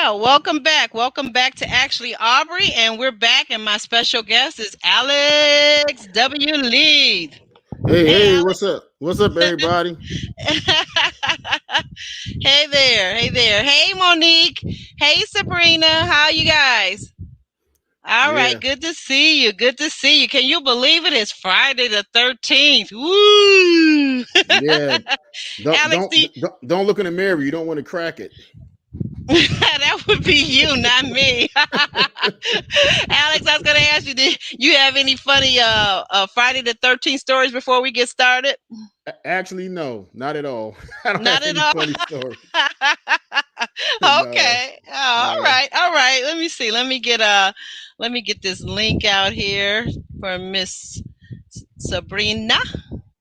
Well, welcome back. Welcome back to Actually Aubrey, and we're back, and my special guest is Alex W. Leath. Hey, Hey, hey, Alex. what's up? What's up, everybody? Hey there. Hey there. Hey, Monique. Hey, Sabrina. How you guys? All right. Yeah, Good to see you. Good to see you. Can you believe it? It's Friday the 13th. Woo! yeah. Don't Alex, don't don't look in the mirror. You don't want to crack it. that would be you, not me. Alex, I was going to ask you, did you have any funny Friday the 13th stories before we get started? Actually, no, not at all. I don't Not have at any all. funny stories. No, Okay. Oh, all no. right. All right. Let me see. Let me get this link out here for Miss Sabrina.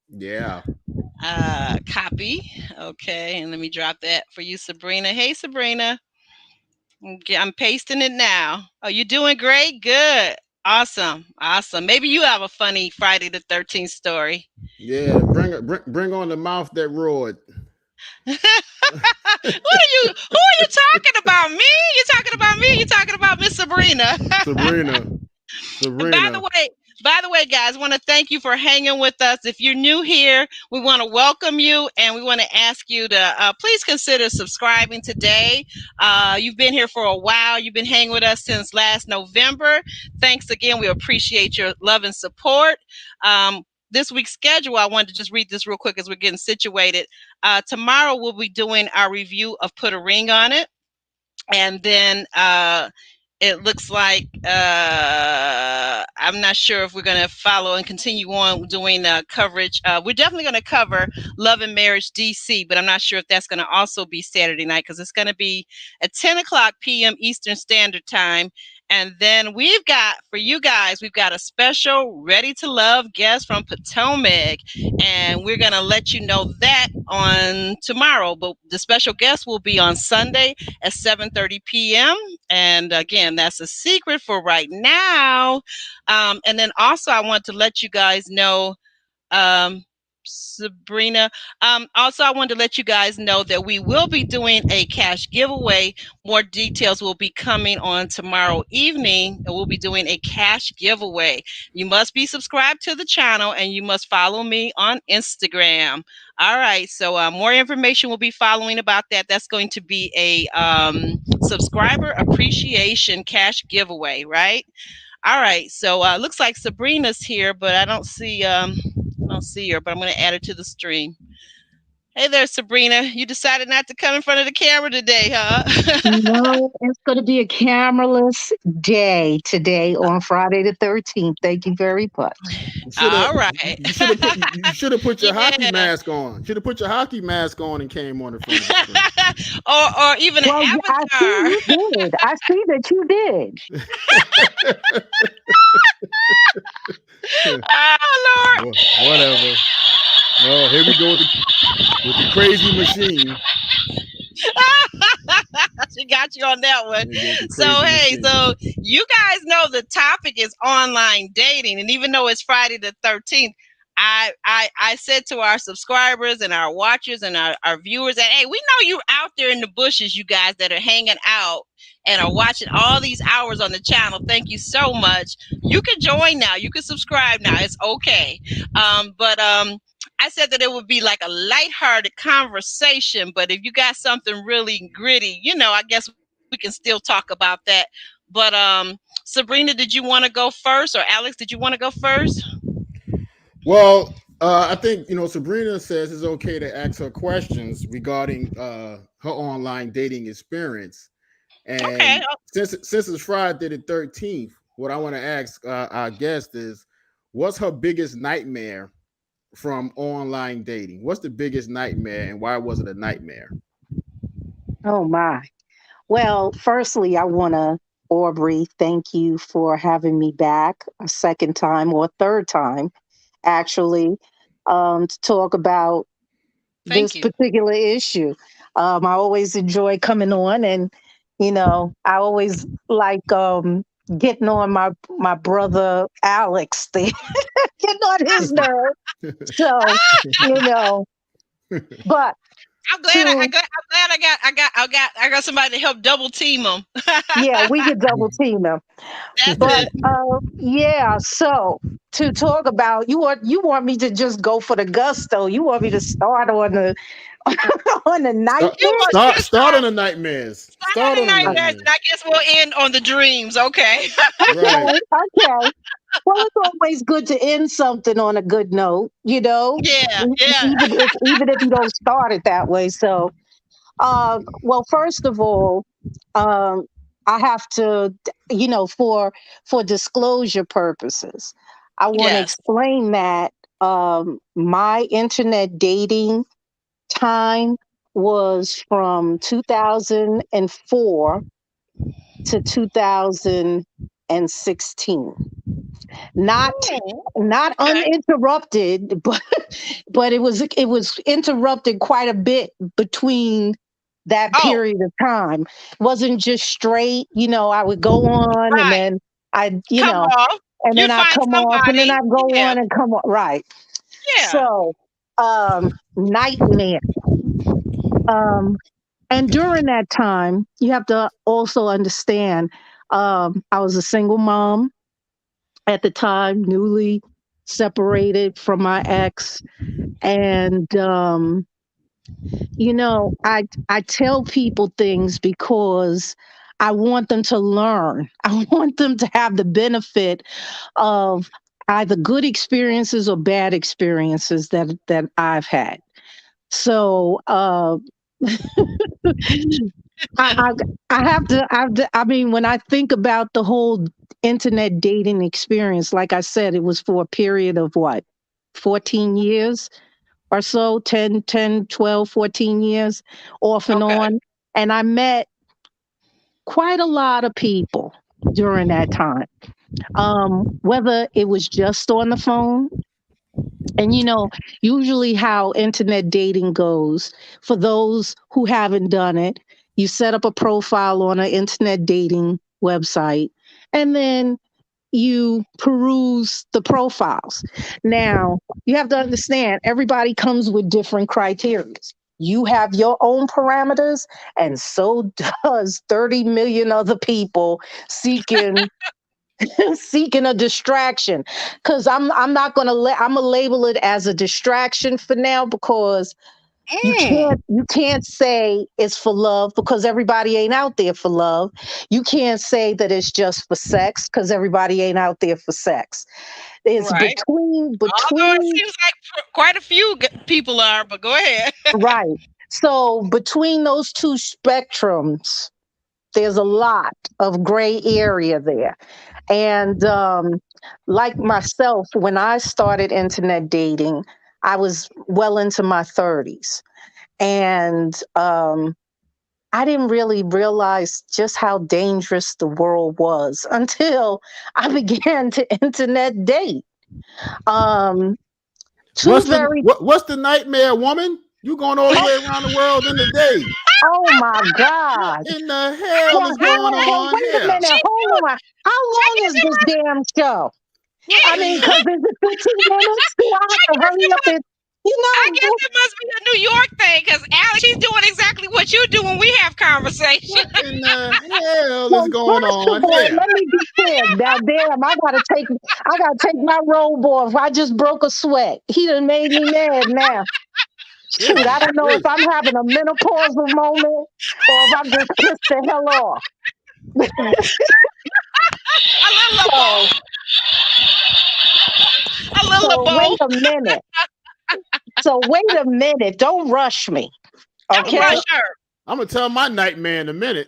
Yeah. Copy. Okay, and let me drop that for you, Sabrina. Hey, Sabrina. Okay, I'm pasting it now. Oh, you doing great? Good. Awesome. Awesome. Maybe you have a funny Friday the 13th story. Yeah. Bring on the mouth that roared. Who are you talking about? Me? You talking about me? You talking about Miss Sabrina? Sabrina. And by the Sabrina. way, guys, I want to thank you for hanging with us. If you're new here, we want to welcome you and we want to ask you to please consider subscribing today. You've been here for a while. You've been hanging with us since last November. Thanks again. We appreciate your love and support. This week's schedule, I wanted to just read this real quick as we're getting situated. Tomorrow, we'll be doing our review of Put a Ring on It. And then it looks like I'm not sure if we're going to follow and continue on doing coverage. We're definitely going to cover Love and Marriage DC, but I'm not sure if that's going to also be Saturday night because it's going to be at 10 o'clock p.m. Eastern Standard Time. And then we've got, for you guys, we've got a special Ready to Love guest from Potomac. And we're going to let you know that on tomorrow. But the special guest will be on Sunday at 7:30 p.m. And again, that's a secret for right now. And then also, I want to let you guys know, Sabrina. Also, I wanted to let you guys know that we will be doing a cash giveaway. More details will be coming on tomorrow evening. And we'll be doing a cash giveaway. You must be subscribed to the channel and you must follow me on Instagram. All right. So more information will be following about that. That's going to be a subscriber appreciation cash giveaway, right? All right. So looks like Sabrina's here, but I don't see her, but I'm going to add her to the stream. Hey there, Sabrina. You decided not to come in front of the camera today, huh? No, it's going to be a cameraless day today on Friday the 13th. Thank you very much. You should have. All right. You should have put your hockey Yeah. mask on. Should have put your hockey mask on and came on in front of the screen. or even an Well, I see avatar. you did. I see that you did. Oh, Lord. Whatever. Oh, here we go with the crazy machine. She got you on that one. Here we go with the So crazy hey, machine. so you guys know the topic is online dating, and even though it's Friday the 13th, I said to our subscribers and our watchers and our viewers that hey, we know you're out there in the bushes, you guys that are hanging out and are watching all these hours on the channel. Thank you so much. You can join now. You can subscribe now. It's okay. But I said that it would be like a lighthearted conversation, but if you got something really gritty, I guess we can still talk about that. But Sabrina, did you want to go first, or Alex, did you want to go first? Well, I think Sabrina says it's okay to ask her questions regarding her online dating experience, Okay. and since it's Friday the 13th, what I want to ask our guest is, what's her biggest nightmare from online dating? What's the biggest nightmare, and why was it a nightmare? Oh, my. Well, firstly, I want to, Aubrey, thank you for having me back a second time or a third time, actually, to talk about Thank this you. particular issue. I always enjoy coming on, and I always like getting on my brother Alex thing, getting on his nerve. So, you know, but I'm glad to I got somebody to help double team them. yeah, we could double team them. That's But it. yeah, so to talk about you want me to just go for the gusto. You want me to start on the on the Start, You nightmare? want you to start on the nightmares. start Start on the on the nightmares, and nightmares. I guess we'll end on the dreams. Okay. Right. Okay, okay. Well, it's always good to end something on a good note, you know, Yeah. Yeah. even if you don't start it that way. So, well, first of all, um, I have to, for disclosure purposes, I want to Yes. explain that my internet dating time was from 2004 to 2016. Not Oh, not okay. uninterrupted, but it was interrupted quite a bit between that Oh, period of time. It wasn't just straight, I would go on and right. then I, Come off. and You then I find come off and then somebody. I go Yeah. on and come on. Right. Yeah. So, nightmare. Um, and during that time, you have to also understand, I was a single mom at the time, newly separated from my ex. And I tell people things because I want them to learn. I want them to have the benefit of either good experiences or bad experiences that I've had. So I, I I mean, when I think about the whole internet dating experience, like I said, it was for a period of what, 14 years or so, 12, 14 years off and Okay. on. And I met quite a lot of people during that time. Whether it was just on the phone, and usually how internet dating goes, for those who haven't done it, you set up a profile on an internet dating website and then you peruse the profiles. Now, you have to understand everybody comes with different criteria. You have your own parameters, and so does 30 million other people seeking seeking a distraction. Because I'm not gonna I'm gonna label it as a distraction for now, because Mm, you can't say it's for love because everybody ain't out there for love. You can't say that it's just for sex because everybody ain't out there for sex. It's right. between Although it between seems like quite a few people are, but go ahead. right. So between those two spectrums, there's a lot of gray area there. And like myself, when I started internet dating, I was well into my 30s. And I didn't really realize just how dangerous the world was until I began to internet date. Um, two very, What's the nightmare, woman? You going all the oh, way around the world in a day. oh my What God. in the hell Well, is how going long, well, on wait a here? minute, She's hold doing. on. How I long guess is it this must. damn show? What I in mean, the because is it 15 minutes? Do I I have to guess hurry it up must. and, I guess it must be a New York thing because Alex, she's doing exactly what you do when we have conversation. what in the hell is well, going first of on all, here? let me be clear. Now, damn, I gotta take my robe off. I just broke a sweat. He done made me mad now. Shoot, I Goodness don't know if I'm gracious. having a menopausal moment or if I'm just pissed the hell off. A little of So, both. A little of so wait both. a minute. So wait a minute. Don't rush me. Don't I'm gonna Okay. rush tell her. my nightmare in a minute.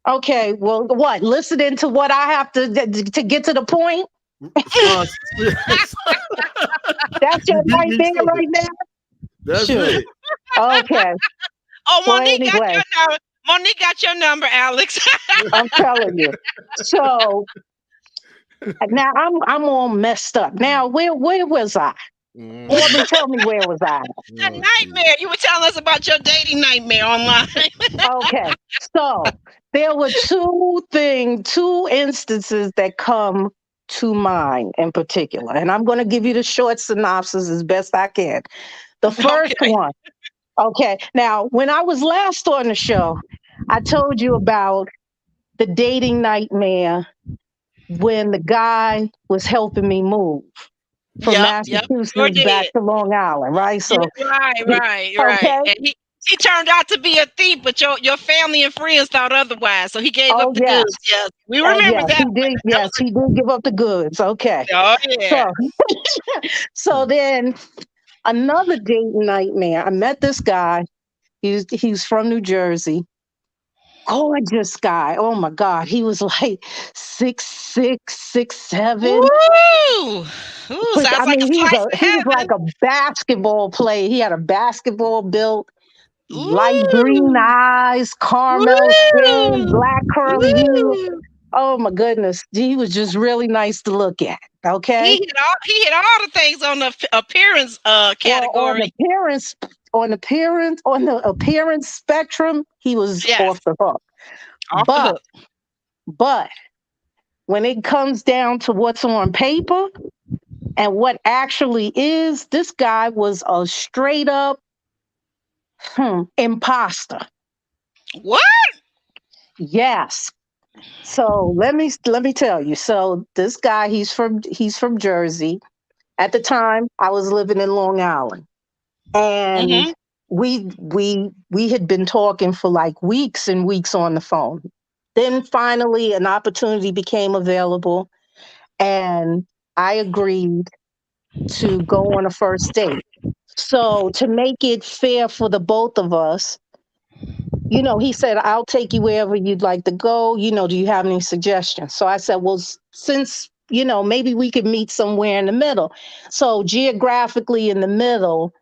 Okay. Well, what? Listening to what I have to get to the point. Uh, That's your you beat me nightmare to it. right now. That's Shoot. it. Okay. Oh, Well, Monique got anyway, your number. Monique got your number, Alex. I'm telling you. So now I'm all messed up. Now where was I? Aubrey, Mhm. tell me, where was I? A Oh, geez. nightmare. You were telling us about your dating nightmare online. Okay. So there were two instances that come to mind in particular. And I'm going to give you the short synopsis as best I can. The first Okay. one, Okay. Now, when I was last on the show, I told you about the dating nightmare when the guy was helping me move from Yep, sure Massachusetts back did. to Long Island, right? Yeah, So, right. okay. And he turned out to be a thief, but your family and friends thought otherwise. So he gave up Oh, the yes. goods. Yes, we And remember yes, that he one. did. That Yes, he did give up the goods. Okay. was yeah. So, so then another dating nightmare. I met this guy. He's from New Jersey. Gorgeous guy. Oh my God. He was like 6'6", 6'7". Ooh, But sounds I like mean, a flight to he was like heaven. a basketball player. He had a basketball built, light green Ooh, eyes, caramel skin, ooh, black curly hair. ooh. Oh my goodness. He was just really nice to look at. Okay. He hit all the things on the appearance Well, category. on the appearance spectrum, he was Yes, off the hook. off the But hook. but when it comes down to what's on paper and what actually is, this guy was a straight up imposter. What? Yes. So let me tell you. So this guy, he's from Jersey. At the time, I was living in Long Island, and Mm-hmm. we had been talking for like weeks and weeks on the phone. Then finally, an opportunity became available, and I agreed to go on a first date. So to make it fair for the both of us, he said, I'll take you wherever you'd like to go. Do you have any suggestions? So I said, well, since, maybe we could meet somewhere in the middle. So geographically in the middle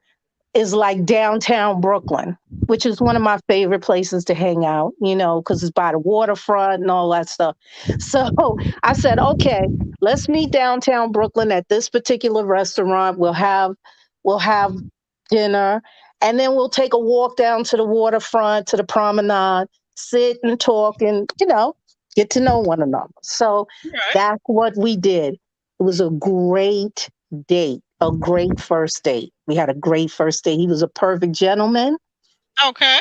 is like downtown Brooklyn, which is one of my favorite places to hang out, because it's by the waterfront and all that stuff. So I said, okay, let's meet downtown Brooklyn at this particular restaurant. We'll have dinner, and then we'll take a walk down to the waterfront, to the promenade, sit and talk and, get to know one another. So Right. that's what we did. It was a great date, a great first date. We had a great first date. He was a perfect gentleman. Okay.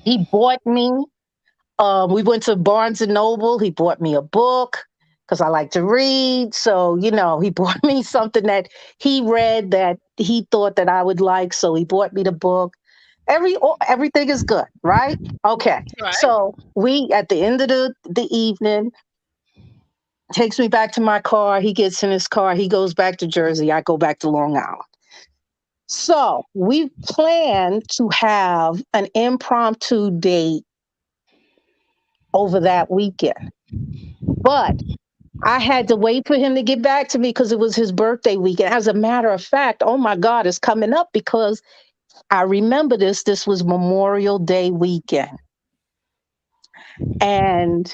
He bought me, we went to Barnes and Noble. He bought me a book because I like to read. So, he bought me something that he read that he thought that I would like. So he bought me the book. Everything is good, right? Okay. Right. So we, at the end of the evening, takes me back to my car. He gets in his car. He goes back to Jersey. I go back to Long Island. So we planned to have an impromptu date over that weekend. But I had to wait for him to get back to me because it was his birthday weekend. As a matter of fact, oh my God, it's coming up because I remember this. This was Memorial Day weekend. And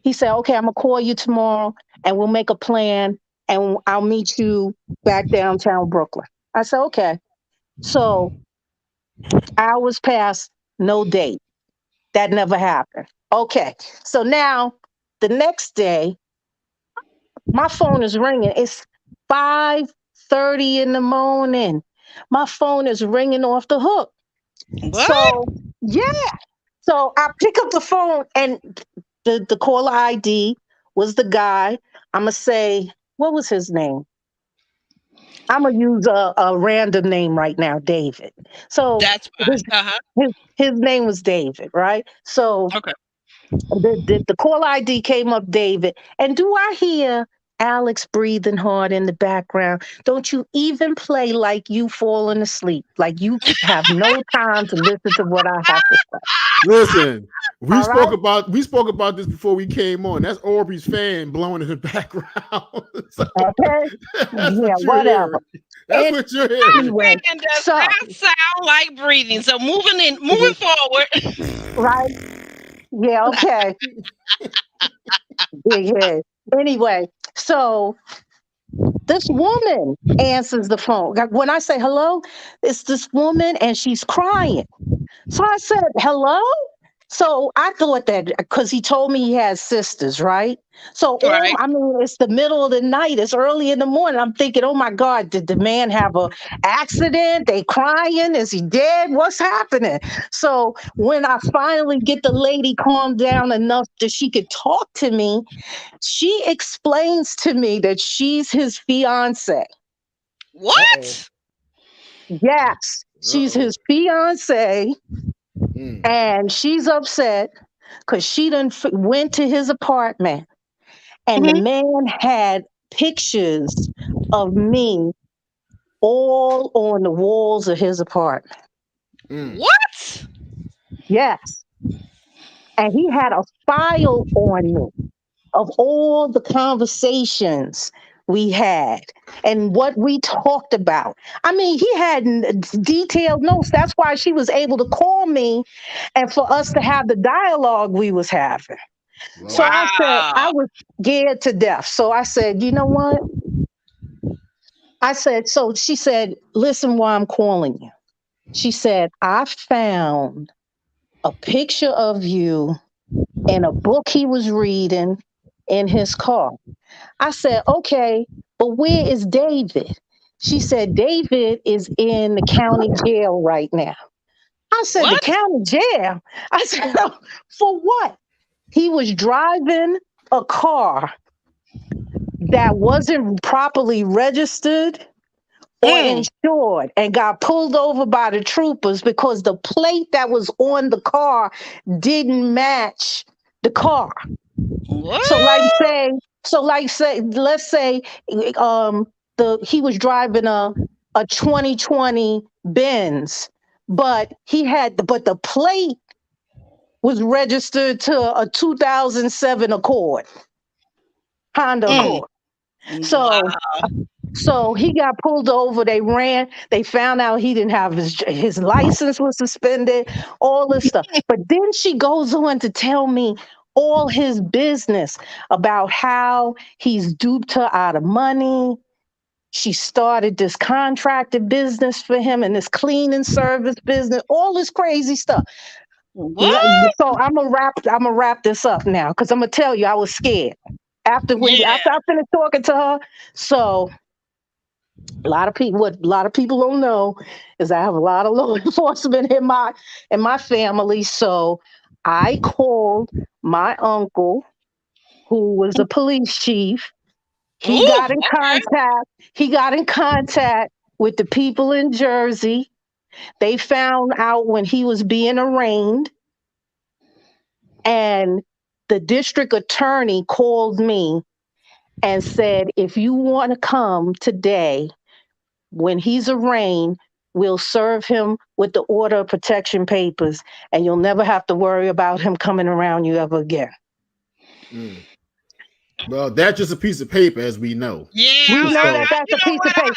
he said, okay, I'm going to call you tomorrow and we'll make a plan and I'll meet you back downtown Brooklyn. I said, okay. So hours passed, no date. That never happened. Okay. So now the next day, my phone is ringing. It's 5:30 in the morning. My phone is ringing off the hook. What? So yeah. So I pick up the phone and the caller ID was the guy. I'ma say, what was his name? I'm gonna use a random name right now, David. So That's his fine. Uh-huh. his name was David, right? So Okay. the call ID came up David. And do I hear Alex breathing hard in the background? Don't you even play like you falling asleep, like you have no time to listen to what I have to say. Listen, we All spoke right? about we spoke about this before we came on. That's Aubrey's fan blowing in the background. So Okay? that's Yeah, what you're whatever. hearing. That's what you're hearing. Anyway, And does so, not sound like breathing. So moving forward. right? Yeah, okay. Big head. Anyway, so this woman answers the phone. Like, when I say hello, it's this woman and she's crying. So I said, hello? So I thought that because he told me he has sisters, right? So all Right. I mean, it's the middle of the night, it's early in the morning. I'm thinking, oh my God, did the man have a accident? They crying? Is he dead? What's happening? So when I finally get the lady calmed down enough that she could talk to me, she explains to me that she's his fiance. Uh-oh. What? Yes, she's Uh-oh. his fiance, Mm. and she's upset because she done went to his apartment, and the Hmm. man had pictures of me all on the walls of his apartment. Mm. What? Yes, and he had a file on me of all the conversations we had and what we talked about. I mean, he had detailed notes. That's why she was able to call me and for us to have the dialogue we was having. So Lord. I said, I Wow. was scared to death. So I said, you know what? I said, so she said, listen why I'm calling you. She said, I found a picture of you in a book he was reading in his car. I said, okay, but where is David? She said, David is in the county jail right now. I said, the What? county jail? I said, for what? He was driving a car that wasn't properly registered or Mm. insured and got pulled over by the troopers because the plate that was on the car didn't match the car. So like What? say, let's say the he was driving a 2020 Benz, but the plate was registered to a 2007 Accord, Honda Mm. Accord. So Wow. So he got pulled over. They ran. They found out he didn't have his license was suspended. All this stuff. But then she goes on to tell me all his business about how he's duped her out of money. She started this contracted business for him and this cleaning service business. All this crazy stuff. What? So I'm gonna wrap this up now because I'm gonna tell you I was scared after Yeah. I finished talking to her. So a lot of people don't know is I have a lot of law enforcement in my family. So I called my uncle, who was a police chief. He Ooh. got in Okay. contact. He got in contact with the people in Jersey. They found out when he was being arraigned, and the district attorney called me and said, if you want to come today, when he's arraigned, we'll serve him with the order of protection papers, and you'll never have to worry about him coming around you ever again. Mm. Well, that's just a piece of paper, as we know. Yeah. We know that So, that's You a know piece of what? paper,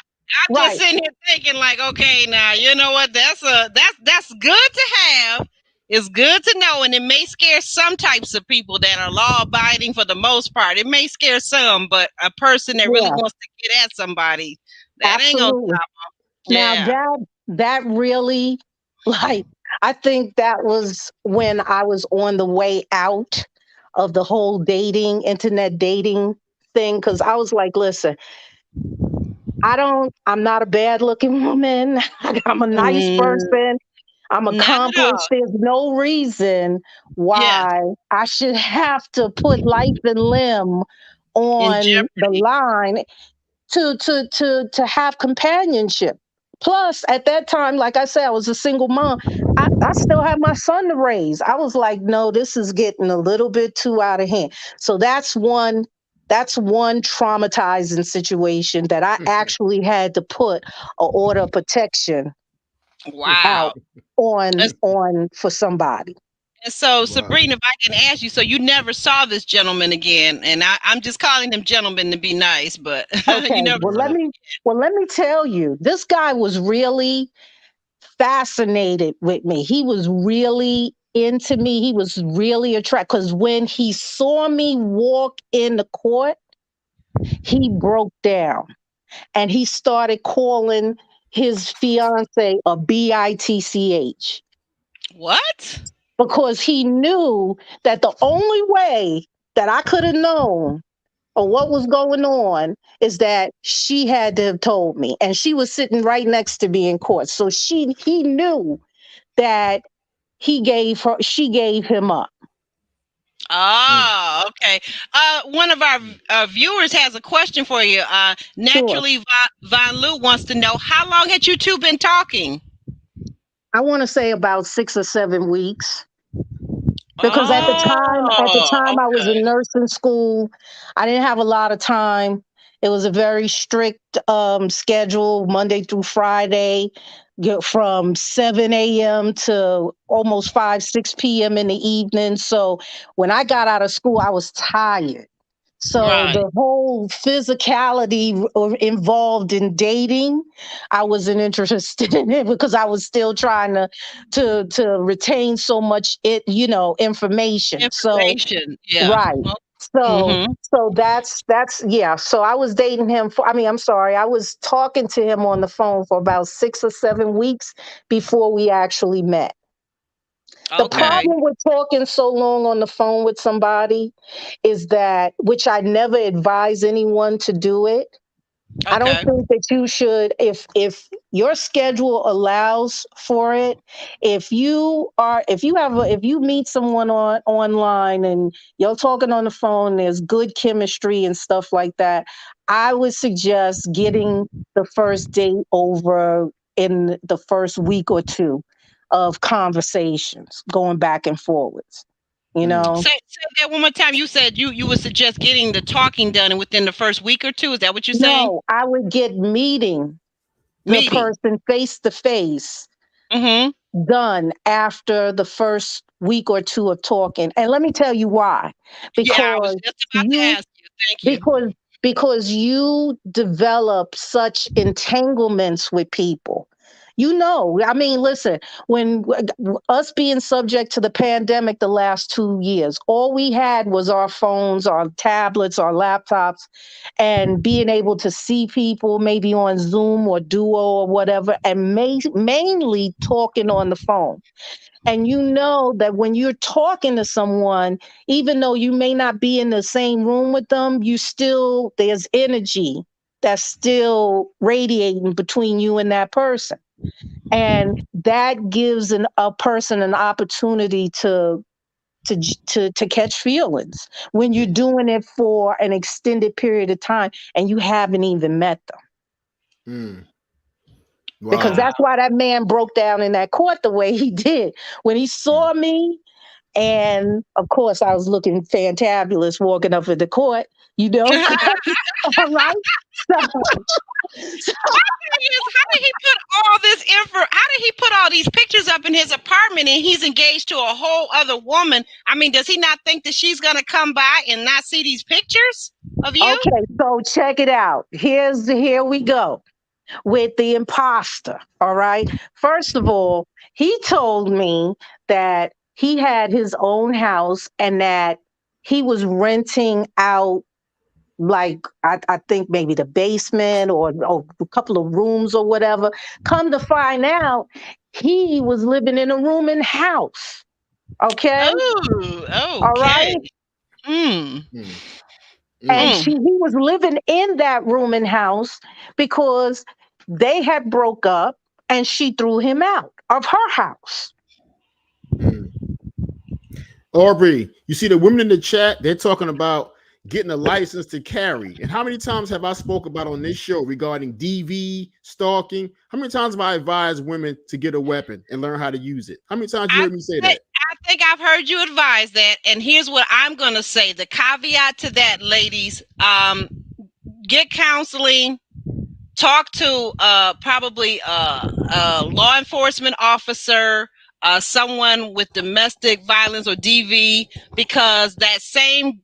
I'm just right? sitting here thinking, like, okay, now you know what? That's good to have. It's good to know, and it may scare some types of people that are law abiding for the most part. It may scare some, but a person that really Yeah, wants to get at somebody, that ain't gonna absolutely. stop. Now Yeah. that really, like, I think that was when I was on the way out of the whole internet dating thing, because I was like, listen, I'm not a bad looking woman. I'm a nice Mm, person. I'm not at all. accomplished. There's no reason Yes. why I should have to put life and limb In on the jeopardy. line to have companionship. Plus, at that time, like I said, I was a single mom. I still had my son to raise. I was like, no, this is getting a little bit too out of hand. So that's one traumatizing situation that I actually had to put an order of protection Wow. out on for somebody. And so, wow. Sabrina, if I can ask you, so you never saw this gentleman again, and I'm just calling him gentleman to be nice, but you Okay, never. Right. well let me tell you, this guy was really fascinated with me. He was really into me. He was really attracted because when he saw me walk in the court, he broke down and he started calling his fiance a bitch. What? because he knew that the only way that I could have known or what was going on is that she had to have told me, and she was sitting right next to me in court, so he knew that she gave him up. Mm. Oh, okay. One of our viewers has a question for you. Sure. Naturally, Von Lu wants to know, how long had you two been talking? I want to say about 6 or 7 weeks. Because at the time I was Okay. in nursing school. I didn't have a lot of time. It was a very strict schedule, Monday through Friday, from 7 a.m. to almost 5, 6 p.m. in the evening. So when I got out of school, I was tired. So Right. the whole physicality involved in dating, I wasn't interested in it because I was still trying to retain so much information. So Information. Yeah. right. So Mm-hmm. that's yeah. So I was dating him for, I mean, I'm sorry, I was talking to him on the phone for about 6 or 7 weeks before we actually met. The Okay. problem with talking so long on the phone with somebody is that, which I never advise anyone to do it. I don't Okay. think that you should, if your schedule allows for it, if you meet someone online and you're talking on the phone, there's good chemistry and stuff like that, I would suggest getting the first date over in the first week or two of conversations, going back and forwards, you Mm. know? Say that one more time. You said you would suggest getting the talking done within the first week or two. Is that what you're saying? No, I would get meeting the Meeting. person face to face Mm-hmm. done after the first week or two of talking. And let me tell you why. Yeah, I was Because just about to you ask you. Thank you. because because you develop such entanglements with people. I mean, listen, when us being subject to the pandemic the last 2 years, all we had was our phones, our tablets, our laptops, and being able to see people maybe on Zoom or Duo or whatever, and mainly talking on the phone. And you know that when you're talking to someone, even though you may not be in the same room with them, there's energy that's still radiating between you and that person. And that gives a person an opportunity to catch feelings when you're doing it for an extended period of time and you haven't even met them. Mm. Because Wow. that's why that man broke down in that court the way he did. When he Mm. saw me, and of course, I was looking fantabulous walking up in the court, you know. All right. So, so How did he put all this info? How did he put all these pictures up in his apartment and he's engaged to a whole other woman? I mean, does he not think that she's gonna come by and not see these pictures of you? okay, so check it out. Here we go with the imposter. All right. First of all, he told me that he had his own house and that he was renting out, like I think maybe the basement or a couple of rooms or whatever. Come to find out, he was living in a room in house. Okay, Oh, all okay. right, Mm, Mm. and Mm. mm. he was living in that room and house because they had broke up and she threw him out of her house. Mm. Aubrey, you see the women in the chat, they're talking about getting a license to carry. And how many times have I spoke about on this show regarding DV, stalking? How many times have I advised women to get a weapon and learn how to use it? How many times you I heard me say think, that? I think I've heard you advise that, and here's what I'm going to say. The caveat to that, ladies, get counseling, talk to probably a law enforcement officer, someone with domestic violence or DV, because that same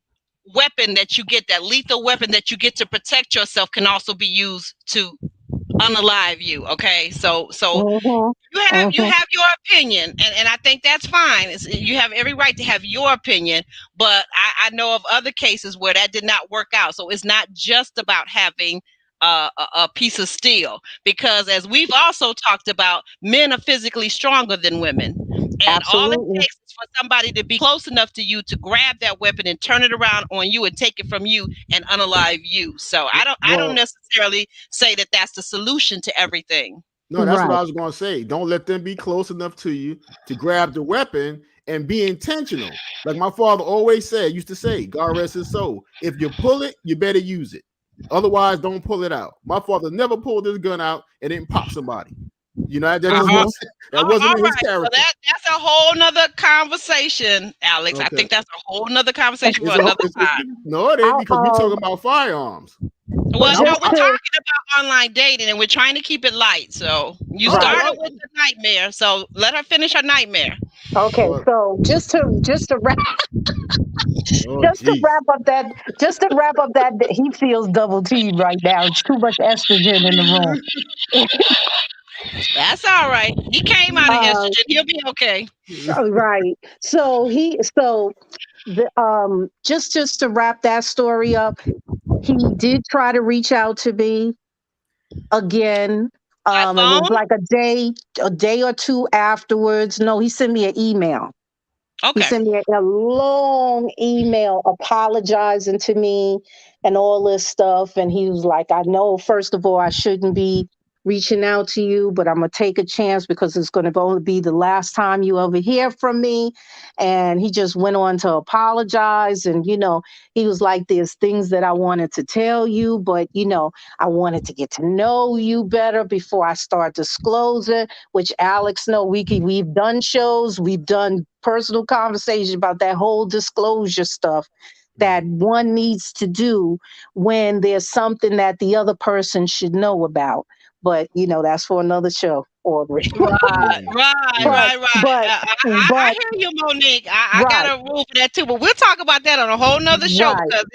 weapon that you get, that lethal weapon that you get to protect yourself, can also be used to unalive you. Okay, so Mm-hmm. you Mm-hmm. have your opinion, and I think that's fine. You have every right to have your opinion, but I know of other cases where that did not work out. So it's not just about having a piece of steel, because as we've also talked about, men are physically stronger than women. And all it Absolutely. takes is for somebody to be close enough to you to grab that weapon and turn it around on you and take it from you and unalive you. So I don't Well, necessarily say that that's the solution to everything. no, that's what Right. I was going to say. Don't let them be close enough to you to grab the weapon and be intentional. Like my father always said, used to say, God rest his soul. If you pull it, you better use it. Otherwise, don't pull it out. My father never pulled his gun out and didn't pop somebody. You know, that just Uh, Hmm. wasn't that all wasn't in his right. Well, character. that's a whole nother conversation, Alex. I Okay. think that's a whole nother conversation for It's a another time. no, it ain't I, because we're talking about firearms. but Well, And no, just we're to talking about online dating and we're trying to keep it light. So you all right. started right. with the nightmare. So let her finish her nightmare. Okay, Well, so just to wrap oh just to geez. wrap up that just to wrap up that he feels double teamed right now. It's too much estrogen in the room. That's all right. He came out of Uh, estrogen. He'll be okay. right. So just to wrap that story up, he did try to reach out to me again. By It was phone? like a day or two afterwards. No, he sent me an email. He Okay. sent me a long email apologizing to me and all this stuff. And he was like, I know, first of all, I shouldn't be reaching out to you, but I'm going to take a chance because it's going to only be the last time you ever hear from me. And he just went on to apologize. And, he was like, there's things that I wanted to tell you, but, I wanted to get to know you better before I start disclosing, which Alex know we've done shows, we've done personal conversation about that whole disclosure stuff that one needs to do when there's something that the other person should know about. But that's for another show, Aubrey. Right, Mm, right, mm. but right, right. but I but hear you, Monique. I got right, a rule for that too, but we'll talk about that on a whole nother show right. because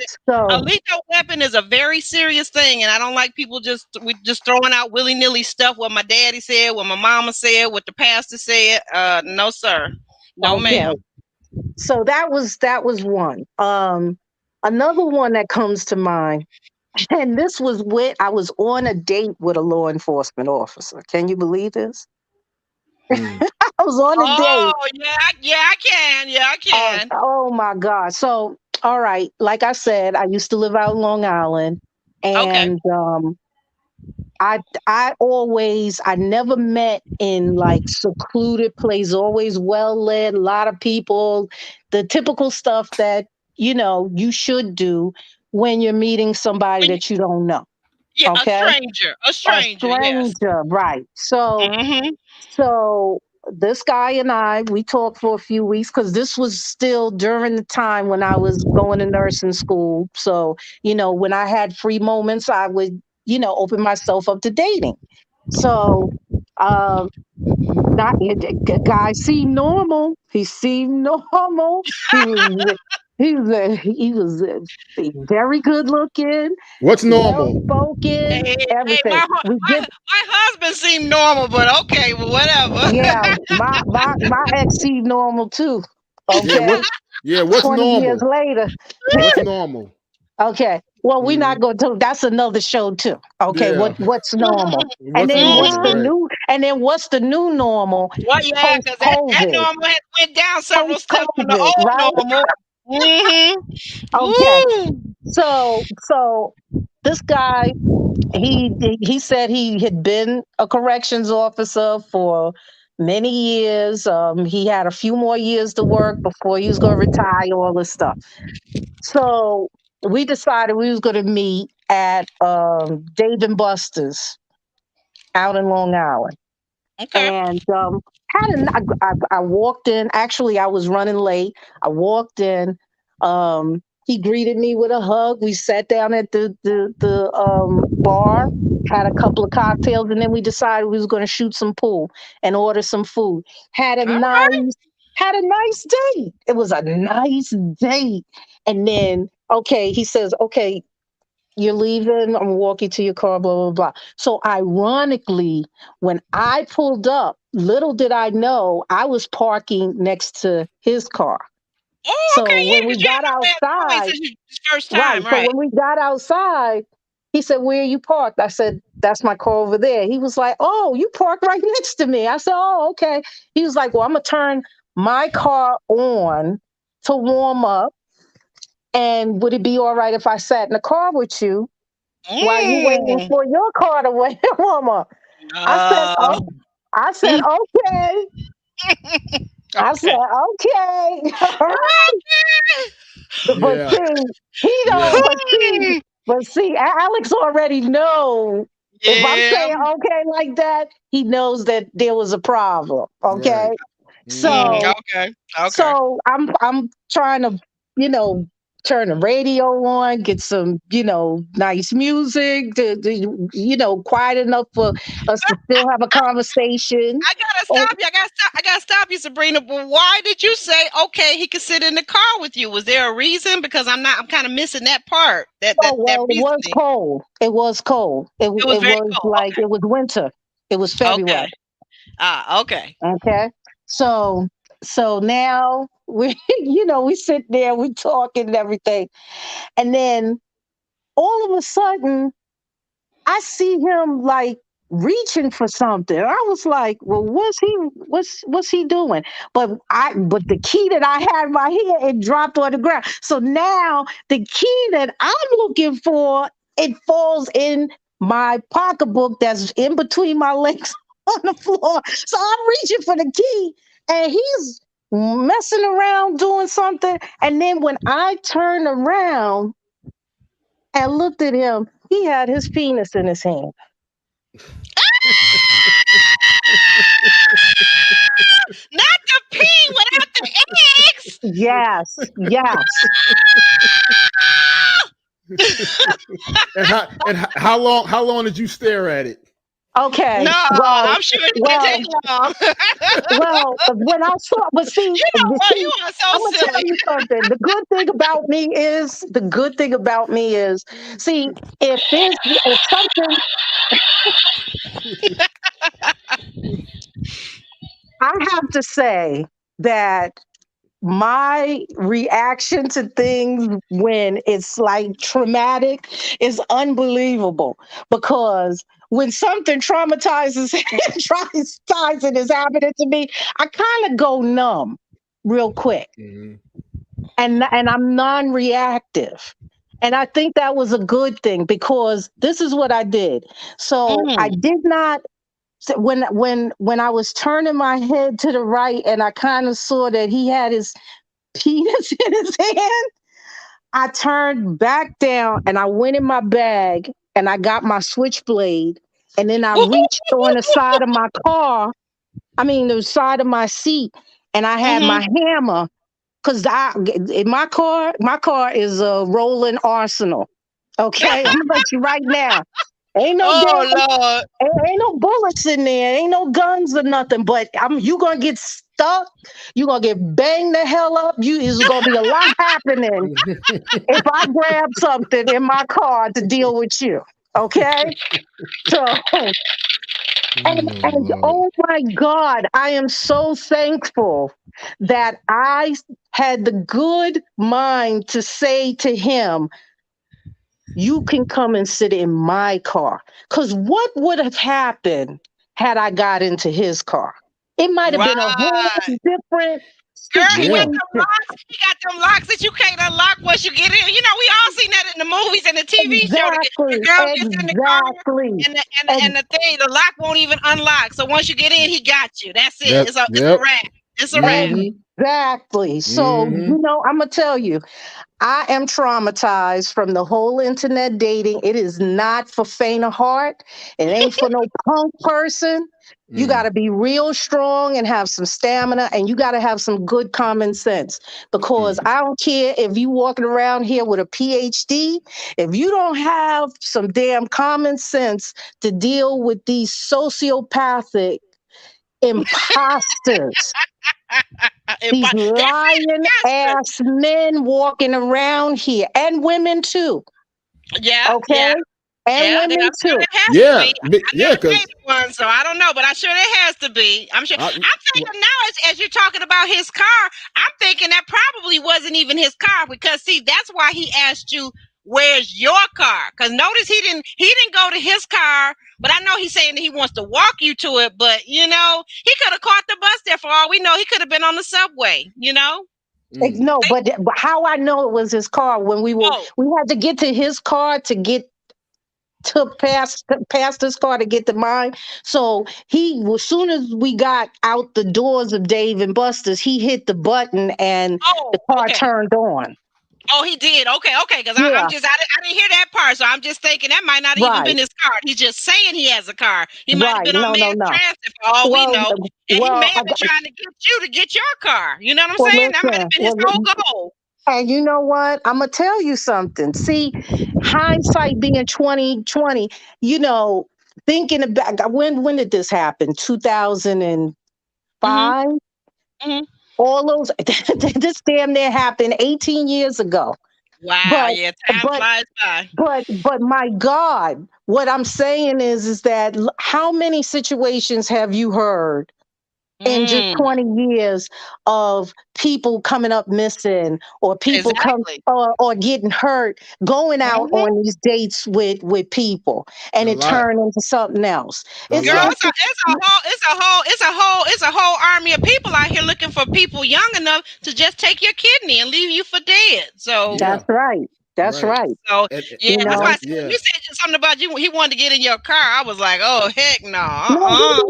a So lethal weapon is a very serious thing, and I don't like people just throwing out willy nilly stuff. What my daddy said, what my mama said, what the pastor said. No, sir, no, okay. ma'am. So that was one. Another one that comes to mind, and this was with I was on a date with a law enforcement officer. Can you believe this? Mm. I was on a Oh date. yeah, yeah, I can, yeah, I can. Oh my God. So, all right, like I said, I used to live out in Long Island, Okay, and I never met in like secluded place, always well led, a lot of people, the typical stuff that you should do when you're meeting somebody when that you don't know. yeah, Okay, a a stranger, yes. stranger, right? So Mm-hmm. so this guy and I, we talked for a few weeks because this was still during the time when I was going to nursing school. So, when I had free moments, I would, open myself up to dating. So, um, not guy seemed normal. He seemed normal. He was very good looking, What's well normal? spoken, Hey, hey, everything. We did. my husband seemed normal, but okay, well, whatever. Yeah, my ex seemed normal too. Yeah, Okay, what? Yeah, what's 20 years normal? later. What's normal? Okay, well, we're Mm, not going to. That's another show too. Okay, yeah, what's normal? And what's then normal? Right. what's the new normal Well, yeah, post because that COVID? normal has went down several Post steps from the COVID, right? old normal. Mm-hmm. Okay, Ooh. so this guy, he said he had been a corrections officer for many years. He had a few more years to work before he was going to retire. All this stuff. So we decided we was going to meet at Dave and Buster's out in Long Island, Okay. and I walked in. Actually, I was running late. I walked in. He greeted me with a hug. We sat down at the bar, had a couple of cocktails, and then we decided we was going to shoot some pool and order some food. Had a All right. nice had a nice date. It was a nice date. And then, okay, he says, okay, you're leaving. I'm walking to your car, blah, blah, blah. So, ironically, when I pulled up, little did I know I was parking next to his car. Oh, So, okay. Yeah, when we because you got haven't met Joey outside, since his first right. time, So, right? when we got outside, He said, "Where are you parked?" I said, "That's my car over there." He was like, "Oh, you parked right next to me." I said, "Oh, okay." He was like, "Well, I'm gonna turn my car on to warm up. And would it be all right if I sat in the car with you while you waiting Mm. for your car to warm up?" I said, Uh, "Oh." I said, "Okay." I said, okay. "Okay." All right. But Yeah. see, he Yeah. don't. But see, Alex already know. If I'm Yeah. saying okay like that, he knows that there was a problem. Okay, Right. Mm, Hmm. so okay. Okay. I'm trying to, you know, turn the radio on, get some, nice music quiet enough for us to still have a conversation. I gotta And stop you. I gotta stop you, Sabrina. But why did you say okay? He could sit in the car with you. Was there a reason? Because I'm not. I'm kind of missing that part. oh That well, it was reasoning. cold. It was cold. It was It very was cold. like it was winter. It was Okay. February. Okay. Okay. So now we we sit there, we talking and everything. And then all of a sudden I see him like reaching for something. I was like, well, what's he doing? But the key that I had right here, it dropped on the ground. So now the key that I'm looking for, it falls in my pocketbook that's in between my legs on the floor. So I'm reaching for the key and he's messing around doing something. And then when I turn around and looked at him, he had his penis in his hand. Not the P without the X. Yes, yes. How long did you stare at it? No, Okay. I'm sure it didn't Well, take long. when I saw, but You know what? You are so I'm gonna tell silly. you something. The good thing about me is, see, if something, I have to say that my reaction to things when it's like traumatic is unbelievable because when something traumatizing is happening to me, I kind of go numb real quick, Hmm. and I'm non-reactive. And I think that was a good thing because this is what I did. So I Mm. did not, so when I was turning my head to the right and I kind of saw that he had his penis in his hand, I turned back down and I went in my bag and I got my switchblade and then I reached on the side of my car, the side of my seat, and I had Mhm. my hammer because I in my car is a rolling arsenal. Okay, I'm gonna let you right now. Ain't no Oh damn Lord. ain't no bullets in there. Ain't no guns or nothing. But you gonna get stuck. You gonna get banged the hell up. You is gonna be a lot happening if I grab something in my car to deal with you. Okay. So Oh and Lord. oh my God, I am so thankful that I had the good mind to say to him, you can come and sit in my car. Because what would have happened had I got into his car? It might have been a whole Right. different Girl, he got Yeah. situation. them locks. He got them locks that you can't unlock once you get in. You know, we all seen that in the movies and the TV show. The Exactly. girl gets in the car Exactly. and the thing, the lock won't even unlock. So once you get in, he got you. That's it. Yep. It's a Yep. wrap. It's a wrap. Hmm. Exactly. So, Hmm. I'm going to tell you, I am traumatized from the whole internet dating. It is not for faint of heart. It ain't for no punk person. You got Mm. to be real strong and have some stamina, and you got to have some good common sense. Because Mm. I don't care if you walking around here with a PhD, if you don't have some damn common sense to deal with these sociopathic imposters, these That's lying it. ass men walking around here, and women too. Yeah, Okay, yeah, and yeah. I'm women sure too. there has to Yeah. be. I Yeah. never Because dated one, so I don't know, but I'm sure there has to be. I'm sure. I'm thinking now, as you're talking about his car, I'm thinking that probably wasn't even his car because see, that's why he asked you. where's your car? Because notice he didn't go to his car, but I know he's saying that he wants to walk you to it, but he could have caught the bus there for all we know. He could have been on the subway, No, but how I know it was his car when we Oh, had to get to his car to get to past his car to get to mine. So as soon as we got out the doors of Dave and Buster's, he hit the button and the car okay. turned on. Oh, he did. Okay. Because Yeah. I didn't hear that part, so I'm just thinking that might not even been his car. He's just saying he has a car. He might have been on mass transit for all we know, and he may have been trying to get you to get your car. You know what I'm saying? That might have been his whole goal. And you know what? I'm gonna tell you something. See, hindsight being 2020. Thinking about when did this happen? 2005. Mm-hmm. All those this damn near happened 18 years ago. Wow, time flies by. But my God, what I'm saying is that how many situations have you heard in just 20 years of people coming up missing or people or getting hurt, going out on these dates with people, and it turned into something else. It's a whole army of people out here looking for people young enough to just take your kidney and leave you for dead. So that's right. That's right. So that's why you said something about you. He wanted to get in your car. I was like, oh heck no. No,